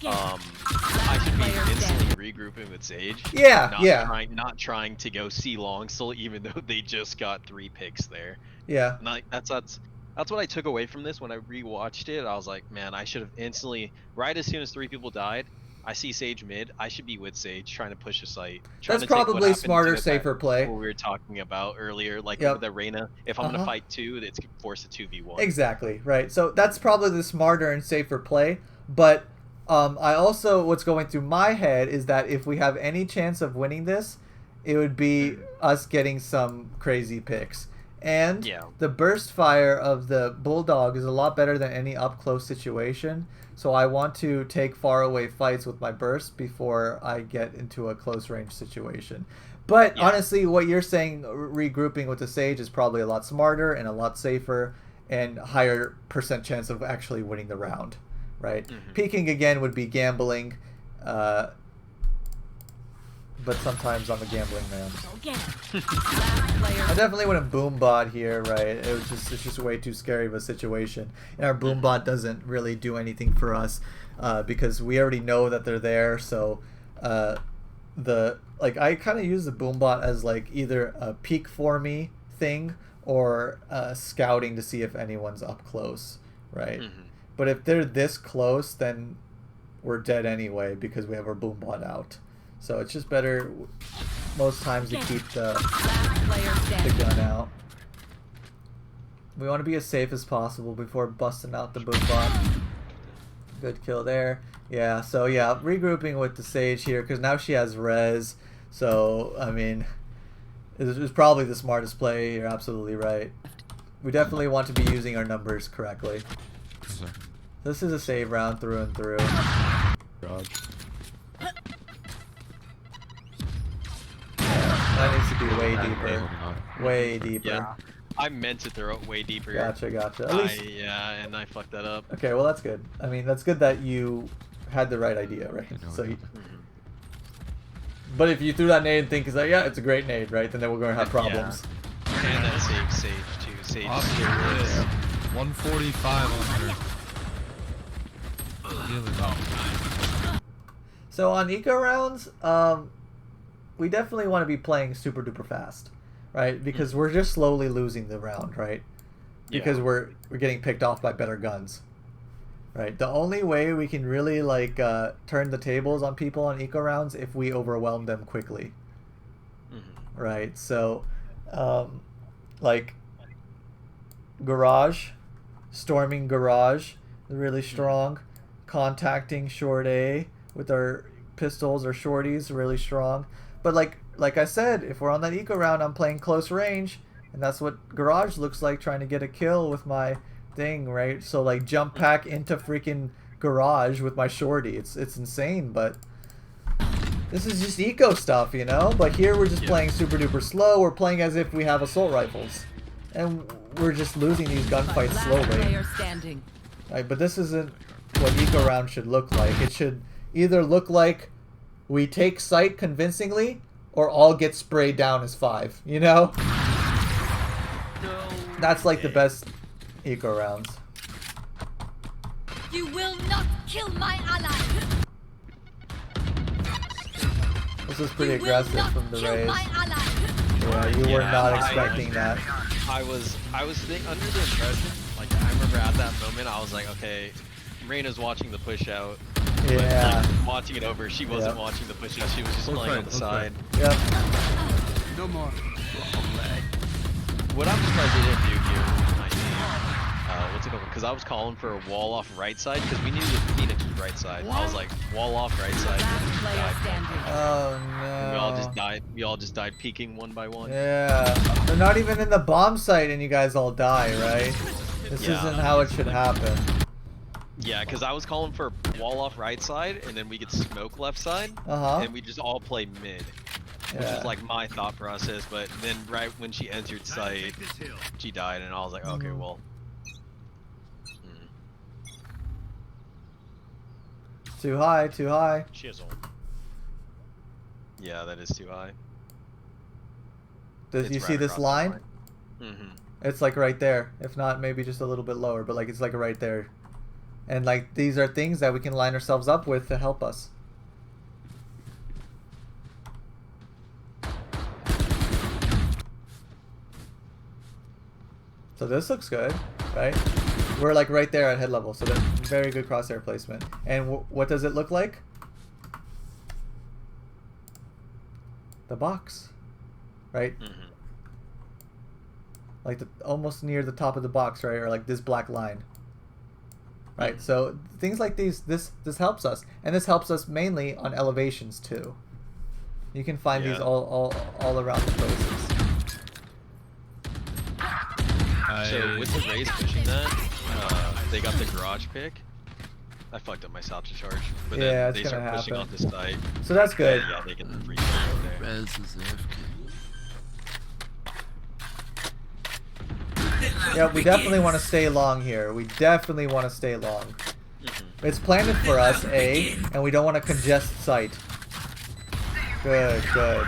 I should be instantly regrouping with Sage. Yeah, Not trying to go C long still, even though they just got 3 picks there. Yeah. Like, that's what I took away from this when I rewatched it. I was like, man, I should have instantly, right as soon as 3 people died, I see Sage mid. I should be with Sage, trying to push a site. That's probably smarter, safer play. What we were talking about earlier, like Yep. with the Reyna. If I'm gonna fight 2, it's forced a 2v1. Exactly, right. So that's probably the smarter and safer play. But I also, what's going through my head is that if we have any chance of winning this, it would be us getting some crazy picks. And the burst fire of the Bulldog is a lot better than any up-close situation. So I want to take far-away fights with my burst before I get into a close-range situation. But Yeah. honestly, what you're saying, regrouping with the Sage, is probably a lot smarter and a lot safer and higher percent chance of actually winning the round, right? Peeking again would be gambling, but sometimes I'm a gambling man. I definitely wouldn't boom bot here, right? It's just way too scary of a situation, and our boom bot doesn't really do anything for us because we already know that they're there. So I kind of use the boom bot as like either a peek for me thing or scouting to see if anyone's up close, right? But if they're this close, then we're dead anyway because we have our boom bot out. So it's just better most times to keep the gun out. We want to be as safe as possible before busting out the boom bot. Good kill there. Yeah, so yeah, regrouping with the Sage here because now she has Raze. So, I mean, it's probably the smartest play. You're absolutely right. We definitely want to be using our numbers correctly. This is a save round through and through. Garage. That needs to be way deeper. Way deeper. Yeah. I meant to throw it way deeper. Gotcha. At least... Yeah, and I fucked that up. Okay, well that's good. I mean, that's good that you had the right idea, right? So you... But if you threw that nade and think, yeah, it's a great nade, right? Then we're going to have problems. Yeah. And that Sage too. Sage. Oscar is 145 on her. So on eco rounds, we definitely want to be playing super duper fast, right? Because we're just slowly losing the round, right? Because we're getting picked off by better guns, right? The only way we can really like turn the tables on people on eco rounds if we overwhelm them quickly, right? So, like garage, storming garage, really strong. Contacting short A with our pistols or shorties, really strong. But like I said, if we're on that eco round, I'm playing close range, and that's what garage looks like, trying to get a kill with my thing, right? So like jump pack into freaking garage with my shorty. It's insane, but this is just eco stuff, you know? But here we're just playing super duper slow. We're playing as if we have assault rifles, and we're just losing these gunfights slowly. Right, but this isn't what eco round should look like. It should either look like we take sight convincingly or all get sprayed down as 5, you know? That's like the best eco rounds. You will not kill my ally. This was pretty aggressive from the Raze. Yeah, you were not expecting that. I was under the impression, like I remember at that moment I was like, okay, Reina's watching the push out. Yeah. Like, watching it over. She wasn't watching the push out. She was just playing on the side. Yep. No more. What I'm surprised they didn't do here was my what's it called? Because I was calling for a wall off right side because we knew the Phoenix was right side. I was like, wall off right side. Oh no. We all just died peeking one by one. Yeah. They're not even in the bomb site and you guys all die, right? This isn't how it should happen. Yeah, because I was calling for wall off right side, and then we could smoke left side, and we just all play mid, which was like my thought process. But then right when she entered site, she died, and I was like, okay, well. Too high, too high. She has ult. Yeah, that is too high. Does you see this line? It's like right there. If not, maybe just a little bit lower, but like it's like right there. And like these are things that we can line ourselves up with to help us. So this looks good, right? We're like right there at head level, so that's very good crosshair placement. And what does it look like? The box, right? Like almost near the top of the box, right? Or like this black line. Right, so things like these, this helps us, and this helps us mainly on elevations too. You can find these all around the places. So with the Raze pushing that, they got the garage pick. I fucked up my salcha charge, but then they start pushing on this site. So that's good. Yeah, they get the free kill there. Raze is AFK. Yeah, we definitely want to stay long here. We definitely want to stay long. It's planted for us, A, and we don't want to congest site. Good, good.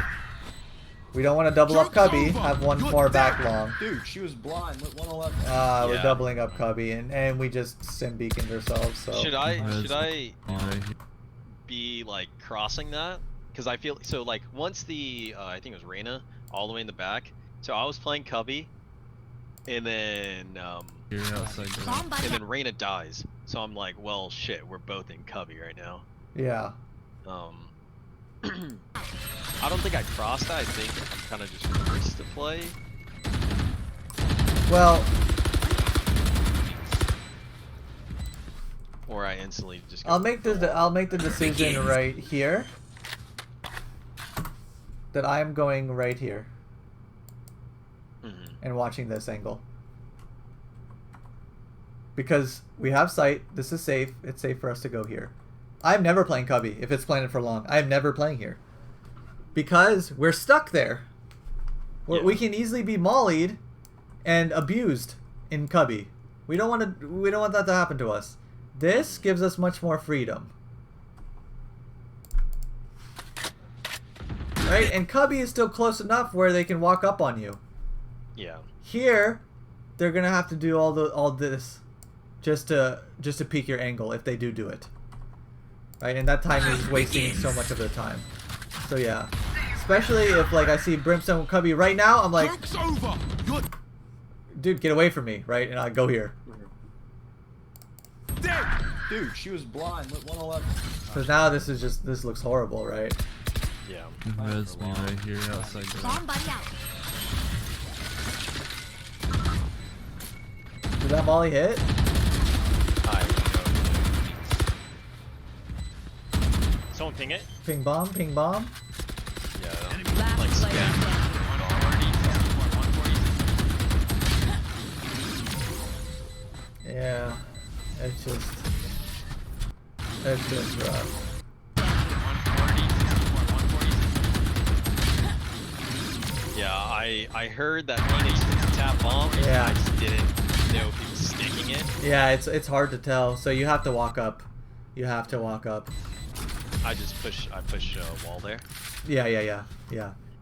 We don't want to double up Cubby, have one far back long. Dude, she was blind. Lit 111. We're Yeah. doubling up Cubby, and we just sim beaconed ourselves, so. Should I Right here. be like crossing that? Because I feel so like once the I think it was Reyna all the way in the back. So I was playing Cubby, and then Here outside. Bomb buddy. and then Reyna dies. So I'm like, well, shit, we're both in Cubby right now. Yeah. I don't think I crossed that. I think I'm kind of just forced to play. Well, Or I instantly just. I'll make the decision right here. That I am going right here and watching this angle. Because we have sight, this is safe, it's safe for us to go here. I'm never playing Cubby if it's planted for long. I'm never playing here. Because we're stuck there. We can easily be mollied and abused in Cubby. We don't want that to happen to us. This gives us much more freedom. Right? And Cubby is still close enough where they can walk up on you. Yeah. Here, they're gonna have to do all this just to peek your angle if they do it. Right? And that time is wasting so much of their time. So yeah. Especially if like I see Brimstone Cubby right now, I'm like, dude, get away from me, right? And I go here. Dude, she was blind. Lit 111. Because now this looks horrible, right? Yeah. Res me right here outside. Bomb buddy out. Did that molly hit? Someone ping it. Ping bomb, ping bomb. Yeah. Last Like player scam. standing. Yeah. It's just rough. Yeah, I heard that Phoenix was tap bomb. Yeah. I just didn't know if he was sticking it. Yeah, it's hard to tell. So you have to walk up. You have to walk up. I push wall there. Yeah.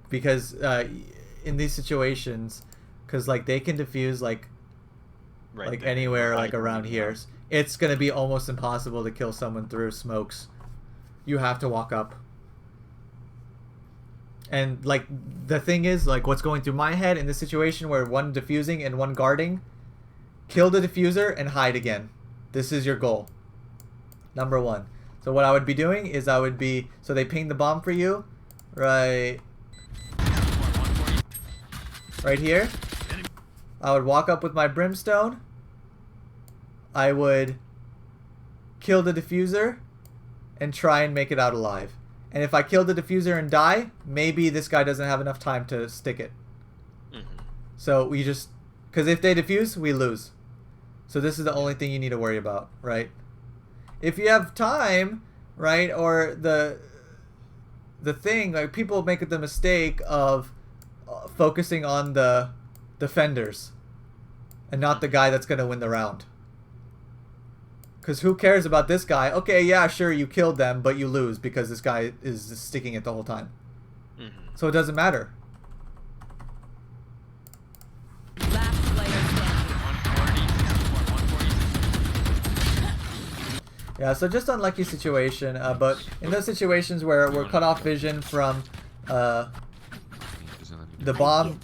Because in these situations, because like they can defuse like Right there. anywhere Right like around here, it's gonna be almost impossible to kill someone through smokes. You have to walk up. And like the thing is, like what's going through my head in this situation where one defusing and one guarding, kill the diffuser and hide again. This is your goal. Number one. So what I would be doing is so they ping the bomb for you, right here. I would walk up with my brimstone. I would kill the diffuser and try and make it out alive. And if I kill the diffuser and die, maybe this guy doesn't have enough time to stick it. So we just, because if they defuse, we lose. So this is the only thing you need to worry about, right? If you have time, right, or the thing, like people make the mistake of focusing on the defenders and not the guy that's going to win the round. Because who cares about this guy? Okay, yeah, sure, you killed them, but you lose because this guy is sticking it the whole time. So it doesn't matter. Last player standing. Yeah, so just unlucky situation, but in those situations where we're cut off vision from the bomb,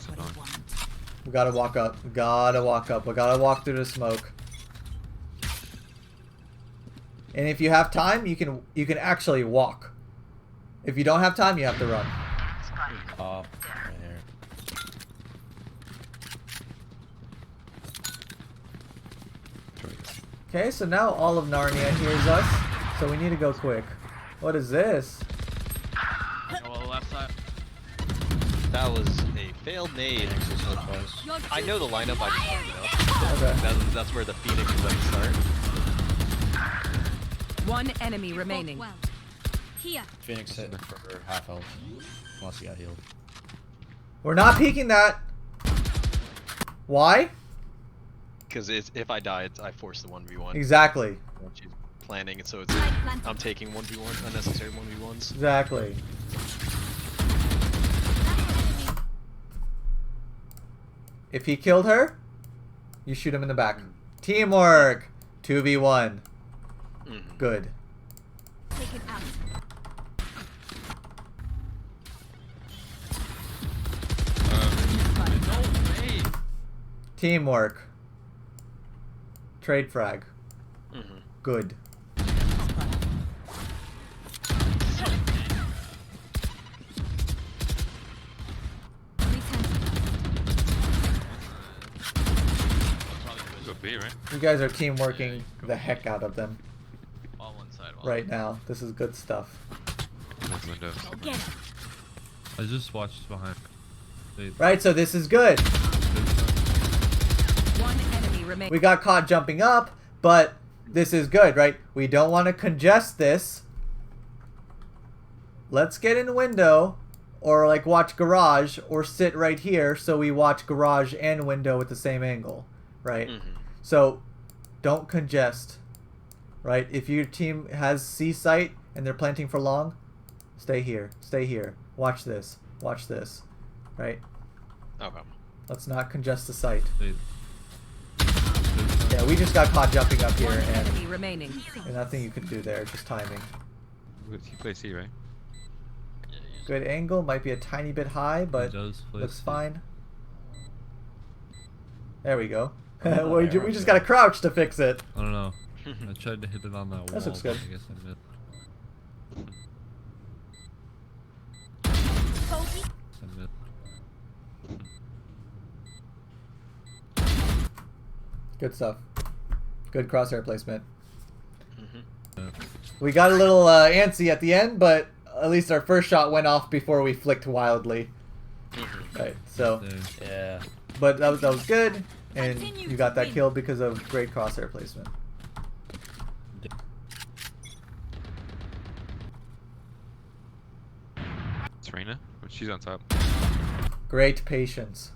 we gotta walk up. We gotta walk through the smoke. And if you have time, you can actually walk. If you don't have time, you have to run. Right here. Okay, so now all of Narnia hears us, so we need to go quick. What is this? Oh, left side. That was a failed nade. I know the lineup. I just don't know. Okay. That's where the Phoenix is going to start. One enemy remaining. Well. Here. Phoenix hit for half health. Unless he got healed. We're not peeking that. Why? Because if I die, I force the 1v1. Exactly. She's planning it, so it's I'm taking 1v1 unnecessary 1v1s. Exactly. If he killed her, you shoot him in the back. Teamwork. 2v1. Good. Take it out. Teamwork. Trade frag. Good. Go B, right? You guys are teamworking the heck out of them All one side. All right now. This is good stuff. That's window. Go get him. I just watched behind. They, Right, so this is good. One enemy remaining. We got caught jumping up, but this is good, right? We don't want to congest this. Let's get in window, or like watch garage, or sit right here so we watch garage and window at the same angle, right? So don't congest, right? If your team has C site and they're planting for long, stay here, stay here. Watch this, right? Okay. Let's not congest the site. they, Yeah, we just got caught jumping up here, One and enemy remaining. there's nothing you can do there, just timing. He plays C, right? Good angle, might be a tiny bit high, but does play looks C. fine. There we go. we just gotta crouch to fix it. I don't know. I tried to hit it on that wall. That looks but good. I guess I missed. I missed. Good stuff. Good crosshair placement. Yeah. We got a little antsy at the end, but at least our first shot went off before we flicked wildly. Right, so, Dang. Yeah. but that was good, and you got that kill because of great crosshair placement. It's Reyna. Oh, she's on top. Great patience.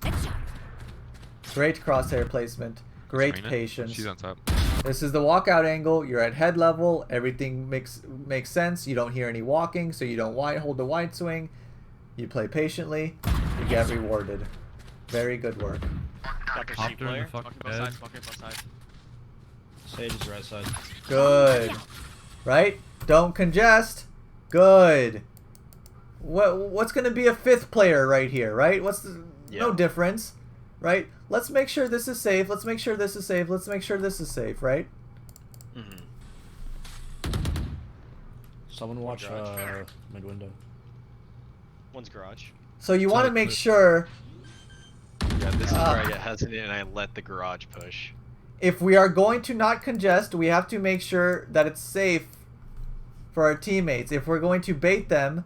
Great crosshair placement. Great Reyna. patience. She's on top. This is the walkout angle. You're at head level. Everything makes sense. You don't hear any walking, so you don't hold the wide swing. You play patiently. You get rewarded. Very good work. Got the Hopped sheep her in the player. fucking Fucking both bed. sides. Fucking both sides. Sage is right side. Good. Right? Don't congest. Good. What's going to be a fifth player right here, right? No difference, right? Let's make sure this is safe. Let's make sure this is safe. Let's make sure this is safe, right? Someone watch mid window. One's garage. So you want to make sure Yeah, this is where I get hesitant and I let the garage push. if we are going to not congest, we have to make sure that it's safe for our teammates. If we're going to bait them,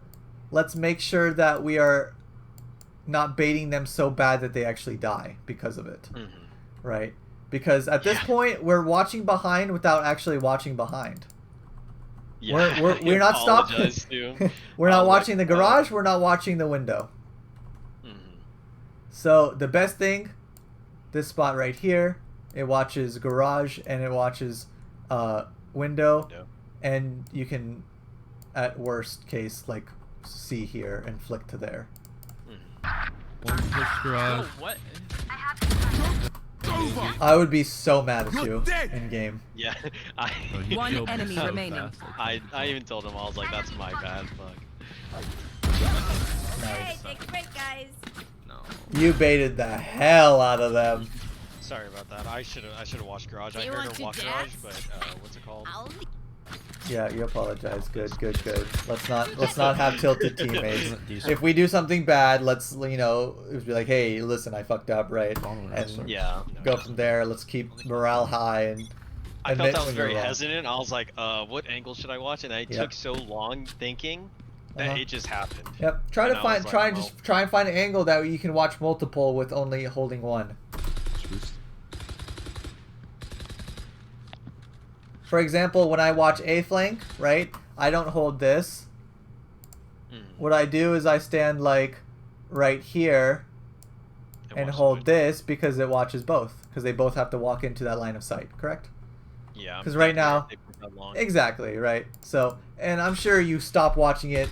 let's make sure that we are not baiting them so bad that they actually die because of it. Right? Because at this point, we're watching behind without actually watching behind. Yeah, We're not stopping. apologize to- We're not I'll watching the let- garage. We're not watching the window. So the best thing, this spot right here, it watches garage and it watches window, and you can, at worst case, like see here and flick to there. One push garage. Oh, what? I would be so mad at you in game. Yeah, Oh, he One killed me enemy so remaining. fast. I even told him, I was like, that's my bad, fuck. Hey, take a break, guys. No. You baited the hell out of them. Sorry about that. I should have watched garage. I You heard want her to walk dance? garage, but what's it called? I'll leave. Yeah, you apologize. Good. Let's not have tilted teammates. If we do something bad, let's be like, hey, listen, I fucked up, right? And Yeah. go from there. Let's keep morale high and. I admit felt I was when you're very wrong. hesitant. I was like, what angle should I watch? And I took so long thinking that it just happened. Yep. Try And to I find. was Try like, and well. just try and find an angle that you can watch multiple with only holding one. For example, when I watch A flank, right? I don't hold this. What I do is I stand like right here, and watch hold side. this because it watches both. Because they both have to walk into that line of sight, correct? Yeah. Because right now, they put that long. exactly, right? So, and I'm sure you stop watching it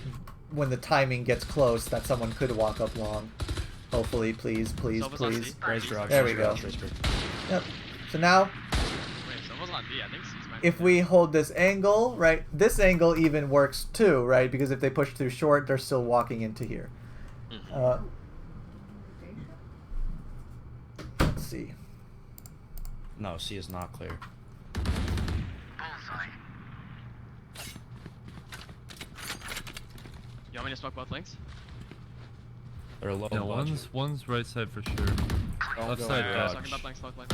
when the timing gets close that someone could walk up long. Hopefully, please, please, Sova's on please. C. Raze garage. There we Raze go. garage, Raze garage. Yep. So now, Wait, Sova's on D. I think C's might be if there. we hold this angle, right, this angle even works too, right? Because if they push through short, they're still walking into here. Mhm. Let's see. No, C is not clear. You want me to smoke both links? They're low. Yeah, budget. one's right side for sure. Don't Left go side out. dodge. Talking about blank, smoke blank.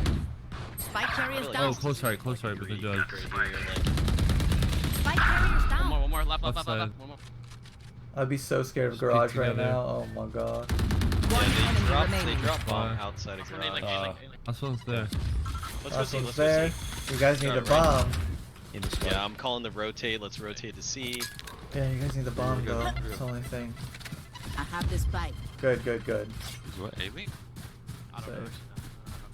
Spike carriers Oh, down. Oh, close right with the judge. Right here, like, Spike carriers down. One more, left, Left left. side. One more. I'd be so scared of Just keep garage right together. now. Oh my god. One they enemy drop remaining. bomb Fine. outside of That's when they garage. like, A-link. Last one's there. Let's go Last see. one's Let's there. go see. You guys need a Alright. bomb. In the squad. Yeah, I'm calling the rotate. Let's rotate to C. Yeah, you guys need the bomb Good, though. good. That's the only thing. I have this bite. Good, good, good. Is what? A-Link? I don't know.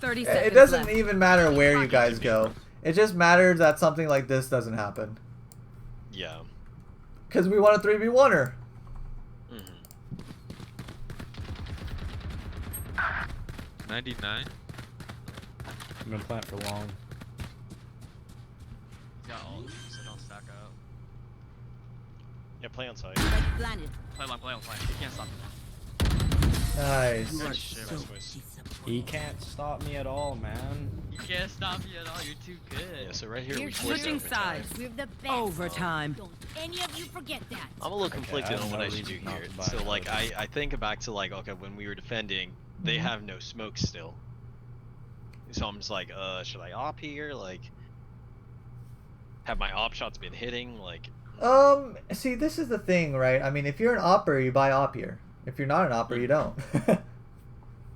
30 seconds It doesn't left. even matter where you guys go. It just matters that something like this doesn't happen. Yeah. Because we want a 3v1er. Mhm. 99? I'm gonna plant for long. He's got ult, so don't stack up. Yeah, play on site. Spike planted. Play long, play. You can't stop him. Nice. Nice shit, nice man. voice. He can't stop me at all, man. You can't stop me at all. You're too good. Yeah, so right here You're we force switching overtime. sides. We're the best. Overtime. Don't any of you forget that. I'm a little conflicted I on have what no I should do reason not here. to buy So it, like but- I think back to like okay when we were defending, they have no smoke still. So I'm just like, should I op here? Like, have my op shots been hitting? Like, See, this is the thing, right? I mean, if you're an opper, you buy op here. If you're not an opper, you don't.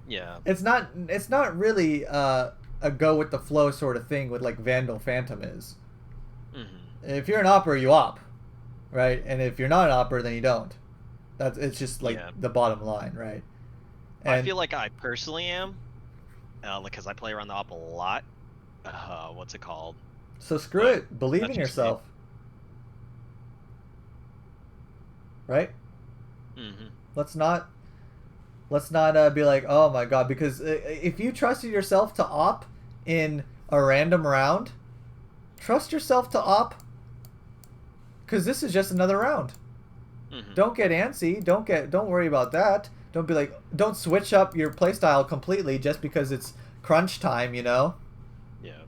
yeah, It's not really a go with the flow sort of thing with like Vandal Phantom is. hmm If you're an opper, you op, right? And if you're not an opper, then you don't. It's just like Yeah. the bottom line, right? I feel like I personally am, because I play around the op a lot. What's it called? so screw it. Believe That's in just yourself, right? hmm Let's not be like, oh my god, because if you trusted yourself to op in a random round, trust yourself to op, because this is just another round. hmm Don't get antsy. Don't worry about that. Don't be like, don't switch up your playstyle completely just because it's crunch time, you know? Yeah.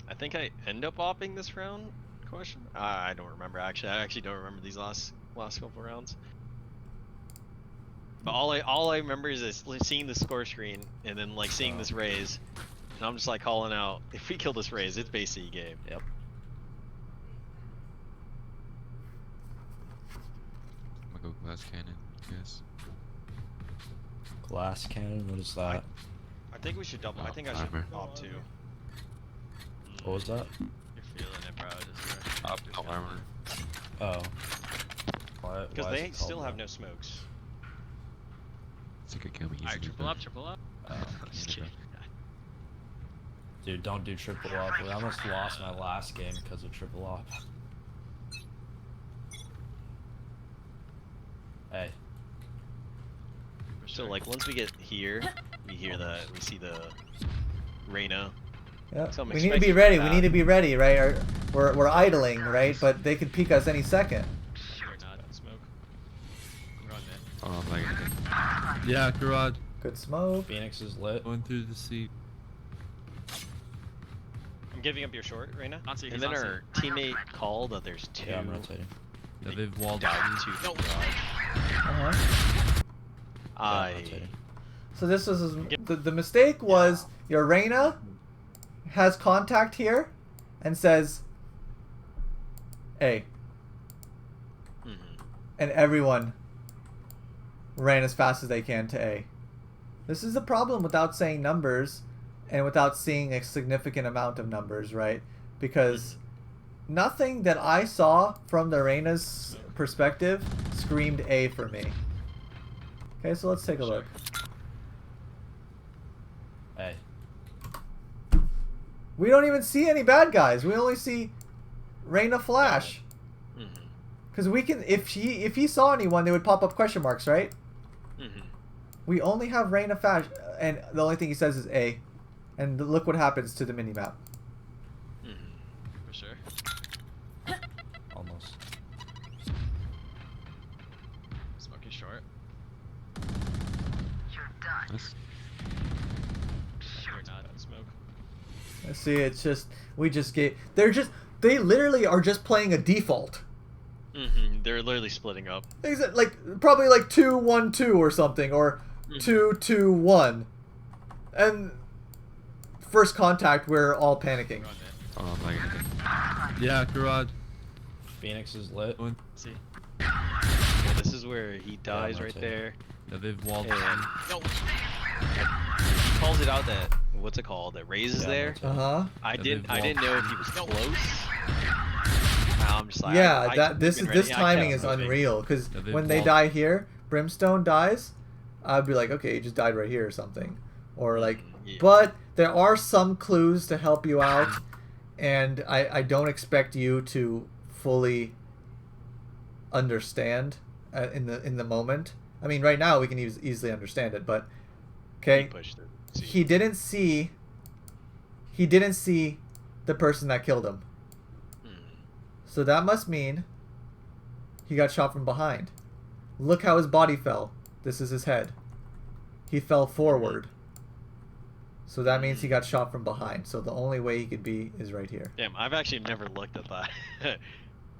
I think I end up opping this round. Question? I don't remember actually. I actually don't remember these last couple rounds. But all I remember is this, seeing the score screen and then like seeing this Raze, and I'm just like calling out, if we kill this Raze, it's basically game. Yep. I'm gonna go glass cannon, yes. Glass cannon, what is that? I think we should double. I Oh, think I should armor. op too. What was that? You're feeling it, bro. Just Up, no armor. Oh. Why Because is they it called still have that? no smokes. It's like a kill me easily. Alright, triple but- up, triple up. Oh. Just Yeah, kidding. Dude, don't do triple up. We almost lost my last game because of triple up. Hey. So like once we get here, we hear we see the Reyna. Yeah. So I'm We need to be expecting ready. We that. need to be ready, right? We're idling, right? But they could peek us any second. Or not, smoke. Run, man. Oh my god. Yeah, garage. Good smoke. Phoenix is lit. Going through the seat. I'm giving up your short, Reyna. On C, And he's then on C. our teammate called that there's two. Yeah, I'm rotating. Yeah, they've walled Dive the to seat. the No. Uh-huh. garage. Yeah, I'm I rotating. So this was the mistake was your Reyna has contact here and says, "Hey," Mhm. and everyone ran as fast as they can to A. This is the problem without saying numbers and without seeing a significant amount of numbers, right? Because nothing that I saw from the Reyna's perspective screamed A for me. Okay, so let's take a look. Hey. We don't even see any bad guys. We only see Reyna flash. Because we can, if he saw anyone, they would pop up question marks, right? We only have Reyna flash, and the only thing he says is A. And look what happens to the minimap. For sure. Almost. Smoking short. Nice. You're not on smoke. See, it's just, they literally are just playing a default. They're literally splitting up. Like, probably like 2-1-2 or something, or 2-2-1. And first contact, we're all panicking. Oh my god. Yeah, garage. Phoenix is lit. See. Yeah, this is where he dies Yeah, right too. there. Yeah, they've walled. And he calls it out that, what's it called? That Raze is Yeah, there. that's it. Uh-huh. I Yeah, didn't they've know if he was close. Now I'm just like, Yeah, I that this could've is been ready. I timing kept is moving. unreal, because Yeah, they've when they walled. die here, Brimstone dies, I'd be like, okay, he just died right here or something. Or like, Yeah. but there are some clues to help you out, and I don't expect you to fully understand in the moment. I mean, right now we can easily understand it, but He okay, pushed it. he didn't see the person that killed him. So that must mean he got shot from behind. Look how his body fell. This is his head. He fell forward. So that means he got shot from behind. So the only way he could be is right here. Damn, I've actually never looked at that.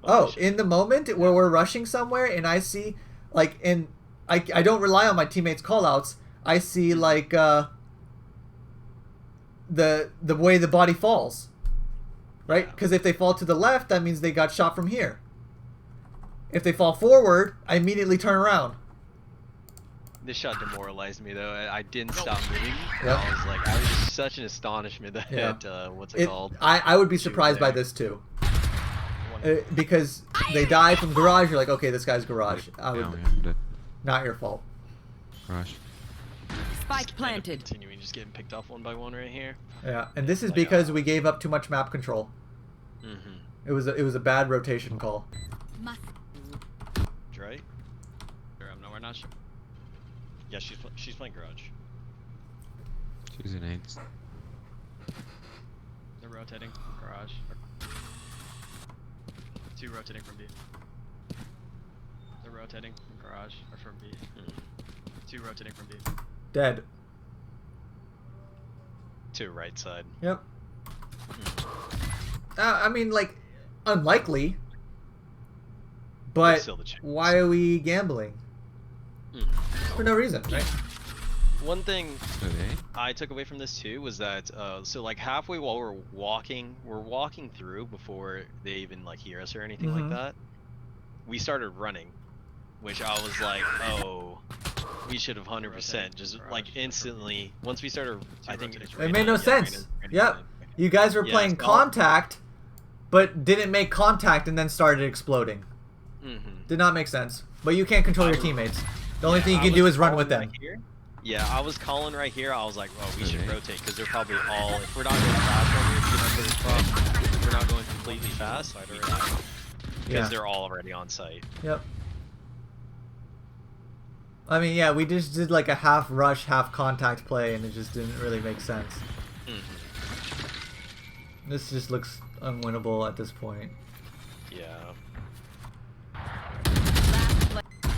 Oh, in the moment where we're rushing somewhere and I see, like, I don't rely on my teammates' callouts. I see, like, the way the body falls. Right? Because if they fall to the left, that means they got shot from here. If they fall forward, I immediately turn around. This shot demoralized me though. I didn't stop moving. Yep. I was just such an astonishment that Yeah. what's it called? I would be surprised by there. this too. Because they die from garage, you're like, okay, this guy's garage. I would, Yeah, I'm dead. not your fault. Garage. Spike planted. Continuing, just getting picked off one by one right here. Yeah, and this is because we gave up too much map control. It was a bad rotation call. Right? I'm nowhere not sure. Yeah, she's playing garage. She's an 8. They're rotating. Garage. 2 rotating from B. They're rotating from garage or from B. 2 rotating from B. Dead. To right side. Yep. I mean, like, unlikely. But Still the chance. why are we gambling? For no reason, right? One thing Okay. I took away from this too was that so like halfway while we're walking through before they even like hear us or anything like that, we started running, which I was like, oh, we should have 100% just like instantly once we started. I think It made no sense. Yep. You guys were Yeah, playing so- contact, but didn't make contact and then started exploding. Did not make sense. But you can't control your teammates. The only thing you can do is run with them. Yeah, I was calling right here. I was like, well, we should rotate because they're probably all. If we're not going fast right here, if we're not going completely fast, we die. Because Yeah. they're all already on site. Yep. I mean, yeah, we just did like a half rush, half contact play, and it just didn't really make sense. This just looks unwinnable at this point. Yeah.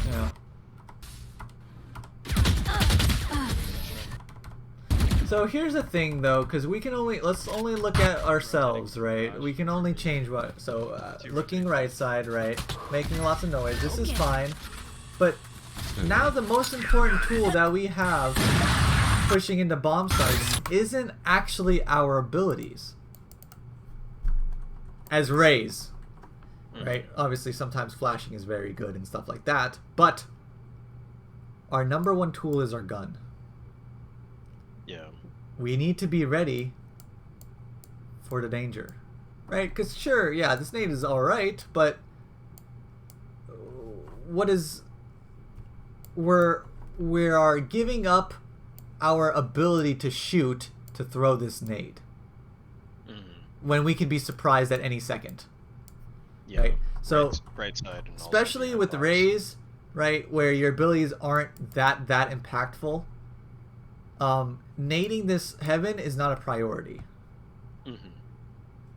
Yeah. So here's the thing, though, because we can let's only look at ourselves, right? We can only change what. So looking right side, right, making lots of noise. This is fine, but now the most important tool that we have pushing into bomb sites isn't actually our abilities as Raze, right? Obviously, sometimes flashing is very good and stuff like that, but our number one tool is our gun. Yeah. We need to be ready for the danger, right? Because sure, yeah, this nade is all right, but what is we're we are giving up our ability to shoot to throw this nade when we can be surprised at any second. Yeah. Right. So right side, and especially also with the Raze, right, where your abilities aren't that impactful. Nading this heaven is not a priority.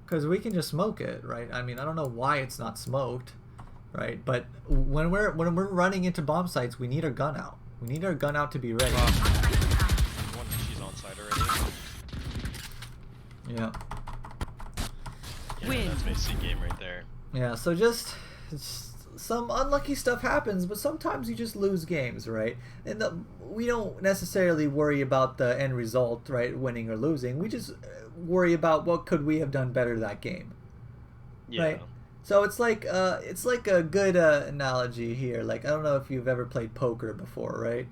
Because we can just smoke it, right? I mean, I don't know why it's not smoked, right? But when we're running into bomb sites, we need our gun out. We need our gun out to be ready. She's on site already. Yeah. Win. That's basically game right there. Yeah. So just some unlucky stuff happens, but sometimes you just lose games, right? And we don't necessarily worry about the end result, right? Winning or losing. We just worry about what could we have done better that game. Yeah. Right? So it's like a good analogy here. Like, I don't know if you've ever played poker before, right?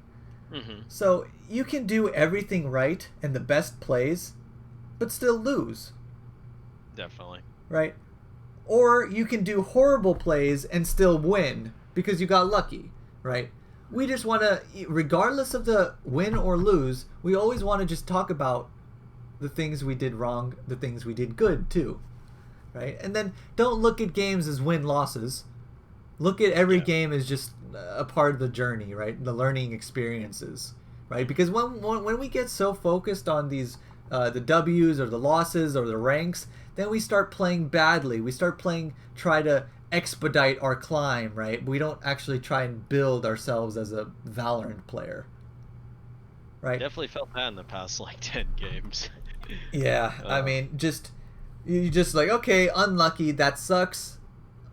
So you can do everything right and the best plays, but still lose. Definitely. Right? Or you can do horrible plays and still win because you got lucky, right? We just want to, regardless of the win or lose, we always want to just talk about the things we did wrong, the things we did good too, right? And then don't look at games as win-losses. Look at every game as just a part of the journey, right? The learning experiences, right? Because when we get so focused on these the W's or the losses or the ranks, then we start playing badly. We start playing, try to expedite our climb, right? We don't actually try and build ourselves as a Valorant player, right? Definitely felt that in the past like 10 games. Yeah, I mean, you just like, okay, unlucky, that sucks.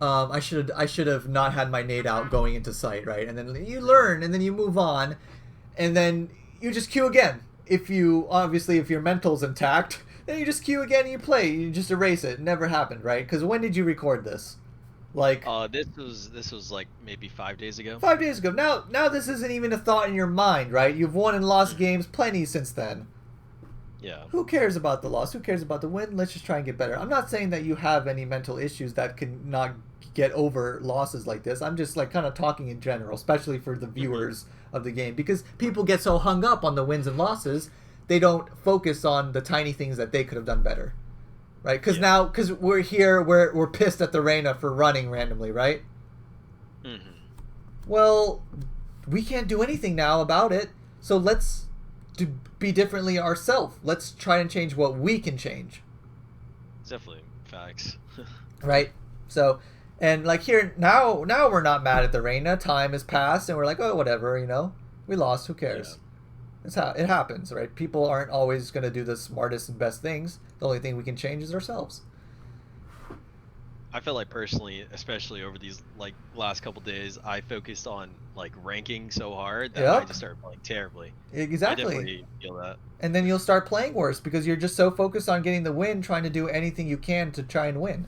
I should have not had my nade out going into sight, right? And then you learn, and then you move on, and then you just queue again. If your mental's intact, then you just queue again and you play. You just erase it. It never happened, right? Because when did you record this? Like, this was like maybe 5 days ago. 5 days ago. Now this isn't even a thought in your mind, right? You've won and lost games plenty since then. Yeah. Who cares about the loss? Who cares about the win? Let's just try and get better. I'm not saying that you have any mental issues that can not get over losses like this. I'm just like kind of talking in general, especially for the viewers of the game, because people get so hung up on the wins and losses, they don't focus on the tiny things that they could have done better, right? Because we're here, we're pissed at the Reyna for running randomly, right? Well, we can't do anything now about it, so let's be differently ourselves. Let's try and change what we can change. Definitely facts. Right? So, and like here now we're not mad at the Reyna. Time has passed, and we're like, oh, whatever, we lost. Who cares? It's how it happens, right? People aren't always going to do the smartest and best things. The only thing we can change is ourselves. I feel like personally, especially over these like last couple days, I focused on like ranking so hard that I just started playing terribly. Exactly. I definitely feel that. And then you'll start playing worse because you're just so focused on getting the win, trying to do anything you can to try and win.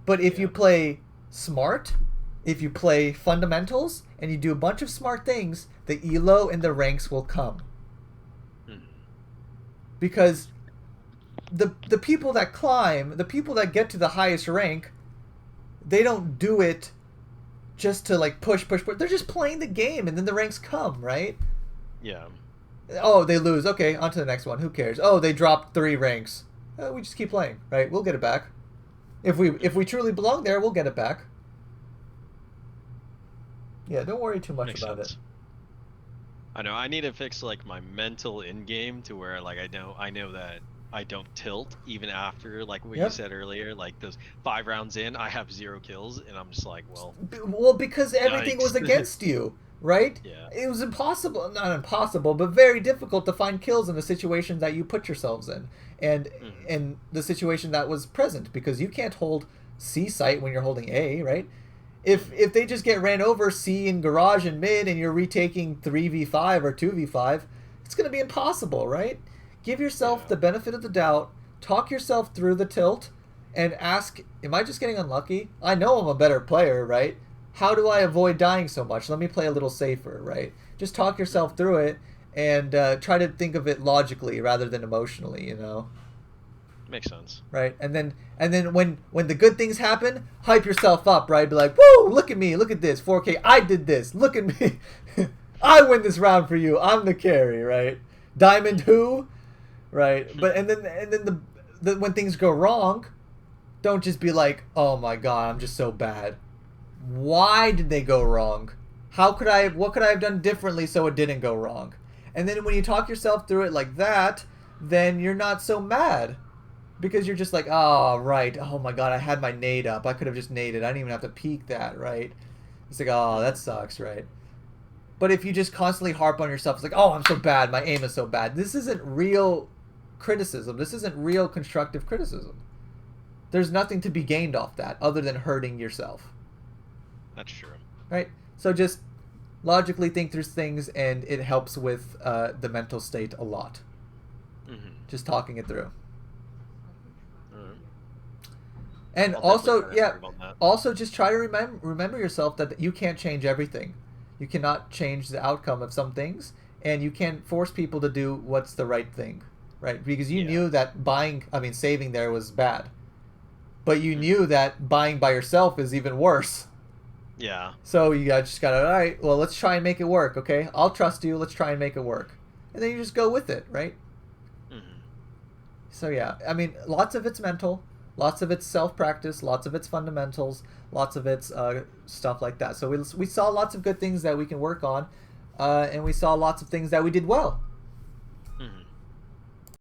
But if you play smart, if you play fundamentals, and you do a bunch of smart things, the elo and the ranks will come. Because the people that climb, the people that get to the highest rank, they don't do it just to like push. They're just playing the game, and then the ranks come, right? Yeah. Oh, they lose. Okay, on to the next one. Who cares? Oh, they dropped 3 ranks. We just keep playing, right? We'll get it back. If we truly belong there, we'll get it back. Yeah, don't worry too much Makes about sense. it. I know I need to fix like my mental in game to where like I know that I don't tilt even after like what you said earlier, like those 5 rounds in I have 0 kills and I'm just like, well because everything was against you, right? Yeah. It was impossible, not impossible, but very difficult to find kills in the situation that you put yourselves in, and in the situation that was present, because you can't hold C site when you're holding A, right? If they just get ran over C in garage and mid and you're retaking 3v5 or 2v5, it's going to be impossible, right? Give yourself the benefit of the doubt, talk yourself through the tilt, and ask, am I just getting unlucky? I know I'm a better player, right? How do I avoid dying so much? Let me play a little safer, right? Just talk yourself through it and try to think of it logically rather than emotionally, Makes sense. Right? And then when the good things happen, hype yourself up, right? Be like, woo, look at me, look at this, 4K, I did this, look at me. I win this round for you. I'm the carry, right? Diamond who, right? But and then when things go wrong, don't just be like, oh my god, I'm just so bad. Why did they go wrong? What could I have done differently so it didn't go wrong? And then when you talk yourself through it like that, then you're not so mad. Because you're just like, oh, right. Oh, my God, I had my nade up. I could have just naded. I didn't even have to peek that, right? It's like, oh, that sucks, right? But if you just constantly harp on yourself, it's like, oh, I'm so bad. My aim is so bad. This isn't real criticism. This isn't real constructive criticism. There's nothing to be gained off that other than hurting yourself. That's true. Right? So just logically think through things, and it helps with the mental state a lot. Just talking it through. And also, yeah, also just try to remember yourself that you can't change everything. You cannot change the outcome of some things, and you can't force people to do what's the right thing, right? Because you knew that saving there was bad. But you knew that buying by yourself is even worse. Yeah. So you just gotta, all right, well, let's try and make it work, okay? I'll trust you, let's try and make it work. And then you just go with it, right? So yeah, I mean, lots of it's mental. Lots of it's self-practice, lots of it's fundamentals, lots of it's stuff like that. So we saw lots of good things that we can work on, and we saw lots of things that we did well.